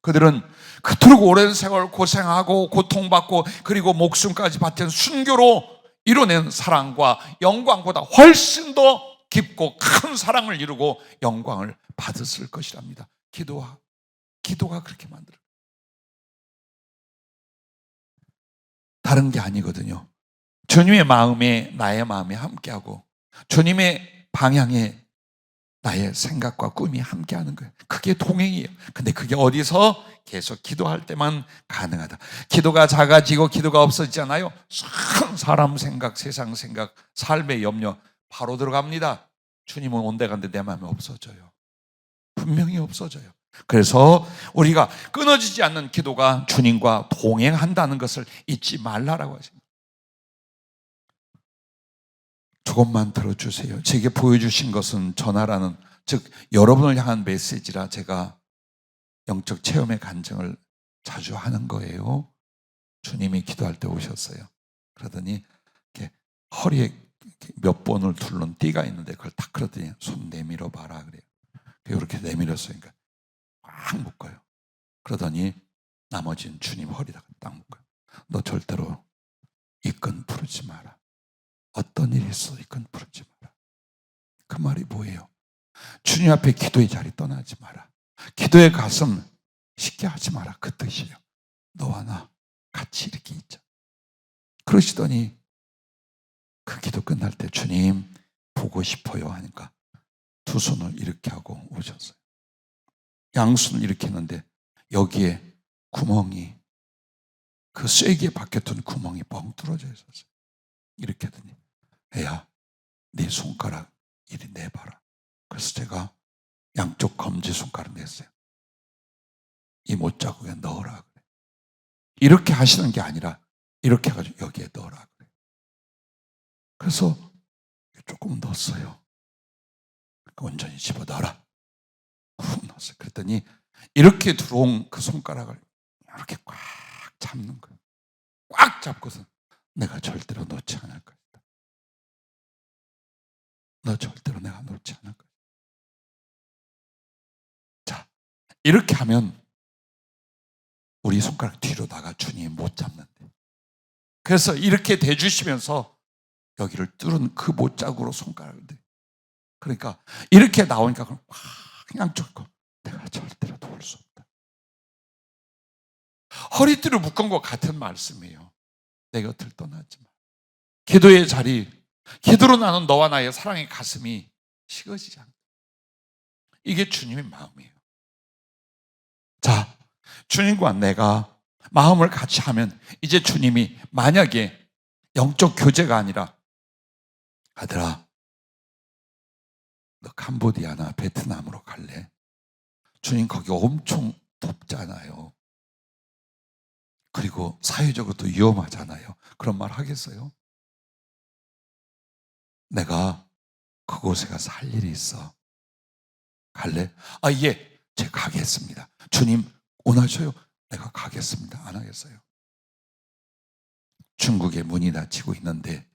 그들은 그토록 오랜 세월 고생하고 고통받고 그리고 목숨까지 바친 순교로 이뤄낸 사랑과 영광보다 훨씬 더 깊고 큰 사랑을 이루고 영광을 받았을 것이랍니다. 기도가 그렇게 만들어요. 다른 게 아니거든요. 주님의 마음에 나의 마음이 함께하고 주님의 방향에 나의 생각과 꿈이 함께하는 거예요. 그게 동행이에요. 근데 그게 어디서? 계속 기도할 때만 가능하다. 기도가 작아지고 기도가 없어지잖아요. 사람 생각, 세상 생각, 삶의 염려 바로 들어갑니다. 주님은 온데간데 내 마음이 없어져요. 분명히 없어져요. 그래서 우리가 끊어지지 않는 기도가 주님과 동행한다는 것을 잊지 말라라고 하십니다. 조금만 들어주세요. 제게 보여주신 것은 전하라는, 즉 여러분을 향한 메시지라 제가 영적 체험의 간증을 자주 하는 거예요. 주님이 기도할 때 오셨어요. 그러더니 이렇게 허리에 몇 번을 둘른 띠가 있는데 그걸 딱 그러더니 손 내밀어 봐라 그래요. 이렇게 내밀었어요. 그러니까 꽉 묶어요. 그러더니 나머지는 주님 허리다가 딱 묶어요. 너 절대로 이 끈 풀지 마라. 어떤 일이 있어 이 끈 풀지 마라. 그 말이 뭐예요? 주님 앞에 기도의 자리 떠나지 마라. 기도의 가슴 쉽게 하지 마라. 그 뜻이에요. 너와 나 같이 이렇게 있자. 그러시더니 그 기도 끝날 때 주님 보고 싶어요 하니까 두 손을 이렇게 하고 오셨어요. 양손을 이렇게 했는데 여기에 구멍이, 그 쐐기에 박혔던 구멍이 뻥 뚫어져 있었어요. 이렇게 하더니 애야 네 손가락 이리 내봐라. 그래서 제가 양쪽 검지손가락 냈어요. 이 못자국에 넣으라 그래. 이렇게 하시는 게 아니라 이렇게 해가지고 여기에 넣으라 그래. 그래서 조금 넣었어요. 온전히 집어넣어라. 훅 넣었어요. 그랬더니 이렇게 들어온 그 손가락을 이렇게 꽉 잡는 거예요. 꽉 잡고서 내가 절대로 놓지 않을 것이다. 너 절대로 내가 놓지 않을 것이다. 자, 이렇게 하면 우리 손가락 뒤로 나가 주님이 못 잡는데. 그래서 이렇게 대주시면서 여기를 뚫은 그 못자국으로 손가락을 대. 그러니까 이렇게 나오니까 그냥 쫓고 내가 절대로 도울 수 없다. 허리띠를 묶은 것 같은 말씀이에요. 내 곁을 떠나지 마. 기도의 자리, 기도로 나눈 너와 나의 사랑의 가슴이 식어지지 않다. 이게 주님의 마음이에요. 자, 주님과 내가 마음을 같이 하면 이제 주님이 만약에 영적 교제가 아니라 아들아 너 캄보디아나 베트남으로 갈래? 주님 거기 엄청 덥잖아요. 그리고 사회적으로도 위험하잖아요. 그런 말 하겠어요? 내가 그곳에 가서 할 일이 있어. 갈래? 아, 예, 제가 가겠습니다. 주님 원하셔요? 내가 가겠습니다. 안 하겠어요? 중국에 문이 닫히고 있는데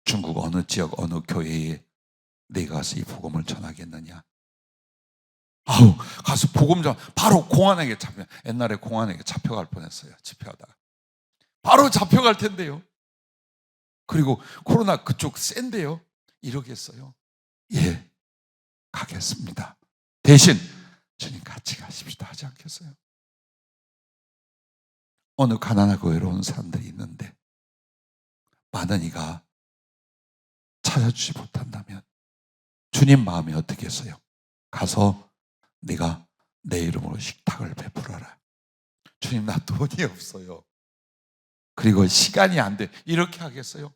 중국 어느 지역 어느 교회에 내가 가서 이 복음을 전하겠느냐? 아우, 가서 복음 전 바로 공안에게 잡혀. 옛날에 공안에게 잡혀갈 뻔했어요. 집회하다가 바로 잡혀갈 텐데요. 그리고 코로나 그쪽 센데요. 이러겠어요? 예, 가겠습니다. 대신 주님 같이 가십시다 하지 않겠어요? 어느 가난하고 외로운 사람들이 있는데 많은 이가 찾아주지 못한다면 주님 마음이 어떻겠어요? 가서 네가 내 이름으로 식탁을 베풀어라. 주님 나 돈이 없어요. 그리고 시간이 안 돼. 이렇게 하겠어요?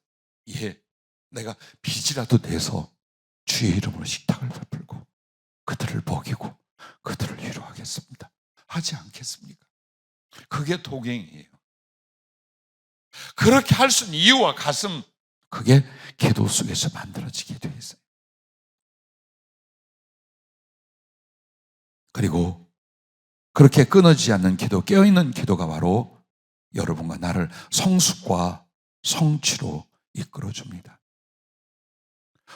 예, 내가 빚이라도 내서 주의 이름으로 식탁을 베풀고 그들을 먹이고 그들을 위로하겠습니다. 하지 않겠습니까? 그게 동행이에요. 그렇게 할 수 있는 이유와 가슴, 그게 기도 속에서 만들어지게 되어 있어요. 그리고 그렇게 끊어지지 않는 기도, 깨어있는 기도가 바로 여러분과 나를 성숙과 성취로 이끌어줍니다.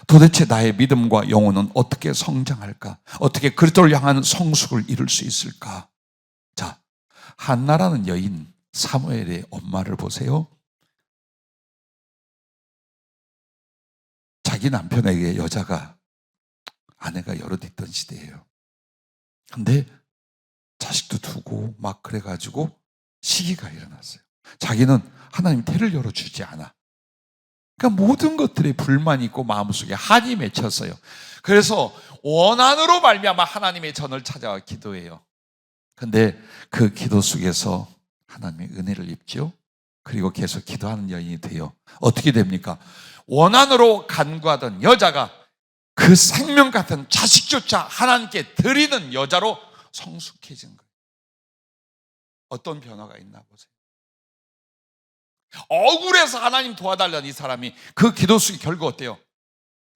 도대체 나의 믿음과 영혼은 어떻게 성장할까? 어떻게 그리스도를 향한 성숙을 이룰 수 있을까? 자, 한나라는 여인 사무엘의 엄마를 보세요. 자기 남편에게 여자가, 아내가 여럿 있던 시대예요. 근데 자식도 두고 막 그래가지고 시기가 일어났어요. 자기는 하나님 태를 열어주지 않아. 그러니까 모든 것들에 불만이 있고 마음속에 한이 맺혔어요. 그래서 원한으로 말미암아 하나님의 전을 찾아와 기도해요. 근데 그 기도 속에서 하나님의 은혜를 입죠. 그리고 계속 기도하는 여인이 돼요. 어떻게 됩니까? 원한으로 간구하던 여자가 그 생명 같은 자식조차 하나님께 드리는 여자로 성숙해진 거예요. 어떤 변화가 있나 보세요. 억울해서 하나님 도와달라는 이 사람이 그 기도 속의 결과 어때요?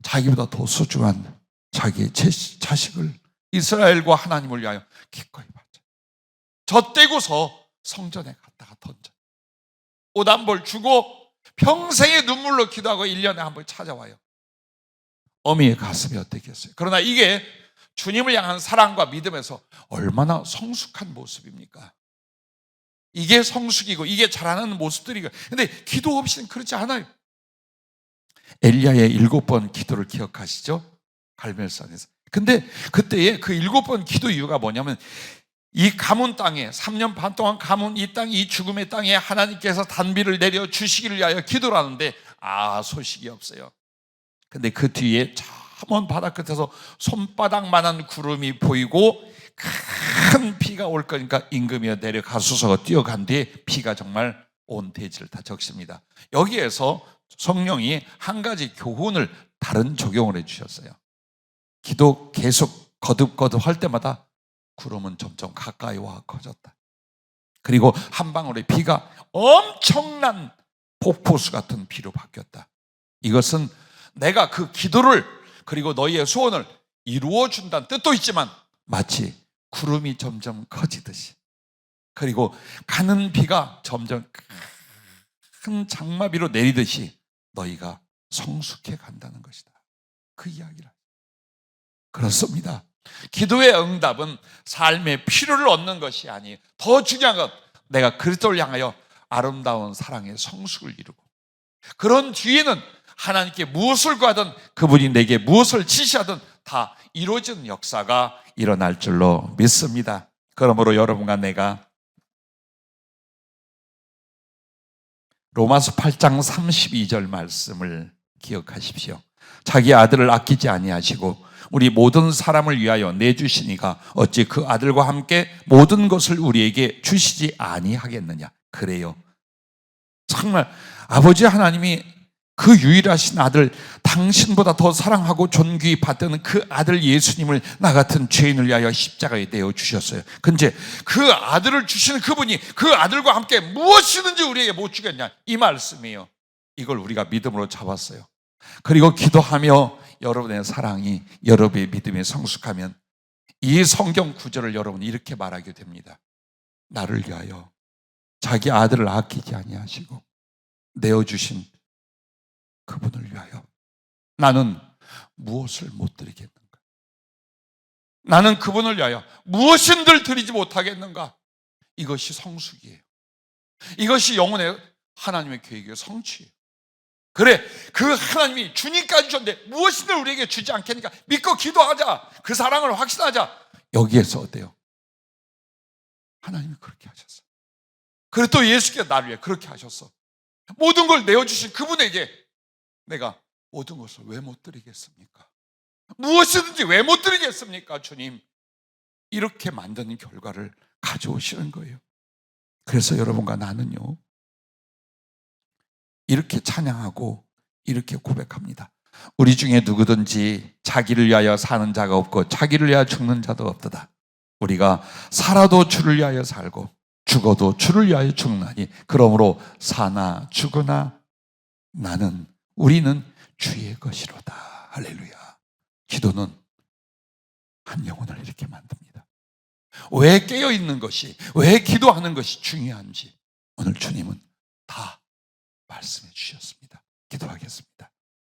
자기보다 더 소중한 자기의 자식을 이스라엘과 하나님을 위하여 기꺼이 바쳐. 젖대고서 성전에 갔다가 던져. 옷 한 벌 주고 평생의 눈물로 기도하고 1년에 한 번 찾아와요. 어미의 가슴이 어땠겠어요? 그러나 이게 주님을 향한 사랑과 믿음에서 얼마나 성숙한 모습입니까? 이게 성숙이고 이게 자라는 모습들이고. 근데 기도 없이는 그렇지 않아요. 엘리야의 7번 기도를 기억하시죠? 갈멜산에서. 근데 그때의 그 7번 기도 이유가 뭐냐면 이 가문 땅에 3년 반 동안 가문 이 땅, 이 죽음의 땅에 하나님께서 단비를 내려 주시기를 위하여 기도를 하는데 소식이 없어요. 근데 그 뒤에 먼 바다 끝에서 손바닥만한 구름이 보이고 큰 비가 올 거니까 임금이여 내려가소서가 뛰어간 뒤에 비가 정말 온 대지를 다 적십니다. 여기에서 성령이 한 가지 교훈을 다른 적용을 해주셨어요. 기도 계속 거듭거듭 할 때마다 구름은 점점 가까이 와 커졌다. 그리고 한 방울의 비가 엄청난 폭포수 같은 비로 바뀌었다. 이것은 내가 그 기도를 그리고 너희의 소원을 이루어준다는 뜻도 있지만 마치 구름이 점점 커지듯이, 그리고 가는 비가 점점 큰 장마비로 내리듯이 너희가 성숙해 간다는 것이다. 그 이야기를. 그렇습니다. 기도의 응답은 삶의 필요를 얻는 것이 아니에요. 더 중요한 건 내가 그리스도를 향하여 아름다운 사랑의 성숙을 이루고, 그런 뒤에는 하나님께 무엇을 구하든 그분이 내게 무엇을 지시하든 다 이루어지는 역사가 일어날 줄로 믿습니다. 그러므로 여러분과 내가 로마서 8장 32절 말씀을 기억하십시오. 자기 아들을 아끼지 아니하시고 우리 모든 사람을 위하여 내주시니가 어찌 그 아들과 함께 모든 것을 우리에게 주시지 아니하겠느냐. 그래요. 정말 아버지 하나님이 그 유일하신 아들, 당신보다 더 사랑하고 존귀히 받는 그 아들 예수님을 나 같은 죄인을 위하여 십자가에 내어 주셨어요. 근데 그 아들을 주시는 그분이 그 아들과 함께 무엇이든지 우리에게 못 주겠냐, 이 말씀이에요. 이걸 우리가 믿음으로 잡았어요. 그리고 기도하며 여러분의 사랑이, 여러분의 믿음이 성숙하면 이 성경 구절을 여러분이 이렇게 말하게 됩니다. 나를 위하여 자기 아들을 아끼지 아니하시고 내어주신 그분을 위하여 나는 무엇을 못 드리겠는가? 나는 그분을 위하여 무엇인들 드리지 못하겠는가? 이것이 성숙이에요. 이것이 영혼의 하나님의 계획의 성취예요. 그래, 그 하나님이 주님까지 주셨는데 무엇인들 우리에게 주지 않겠는가? 믿고 기도하자. 그 사랑을 확신하자. 여기에서 어때요? 하나님이 그렇게 하셨어. 그리고 또 예수께서 나를 위해 그렇게 하셨어. 모든 걸 내어주신 그분에게 내가 모든 것을 왜 못 드리겠습니까? 무엇이든지 왜 못 드리겠습니까? 주님, 이렇게 만드는 결과를 가져오시는 거예요. 그래서 여러분과 나는요, 이렇게 찬양하고 이렇게 고백합니다. 우리 중에 누구든지 자기를 위하여 사는 자가 없고 자기를 위하여 죽는 자도 없도다. 우리가 살아도 주를 위하여 살고 죽어도 주를 위하여 죽나니 그러므로 사나 죽으나 우리는 주의 것이로다. 할렐루야. 기도는 한 영혼을 이렇게 만듭니다. 왜 깨어있는 것이, 왜 기도하는 것이 중요한지 오늘 주님은 다 말씀해 주셨습니다. 기도하겠습니다.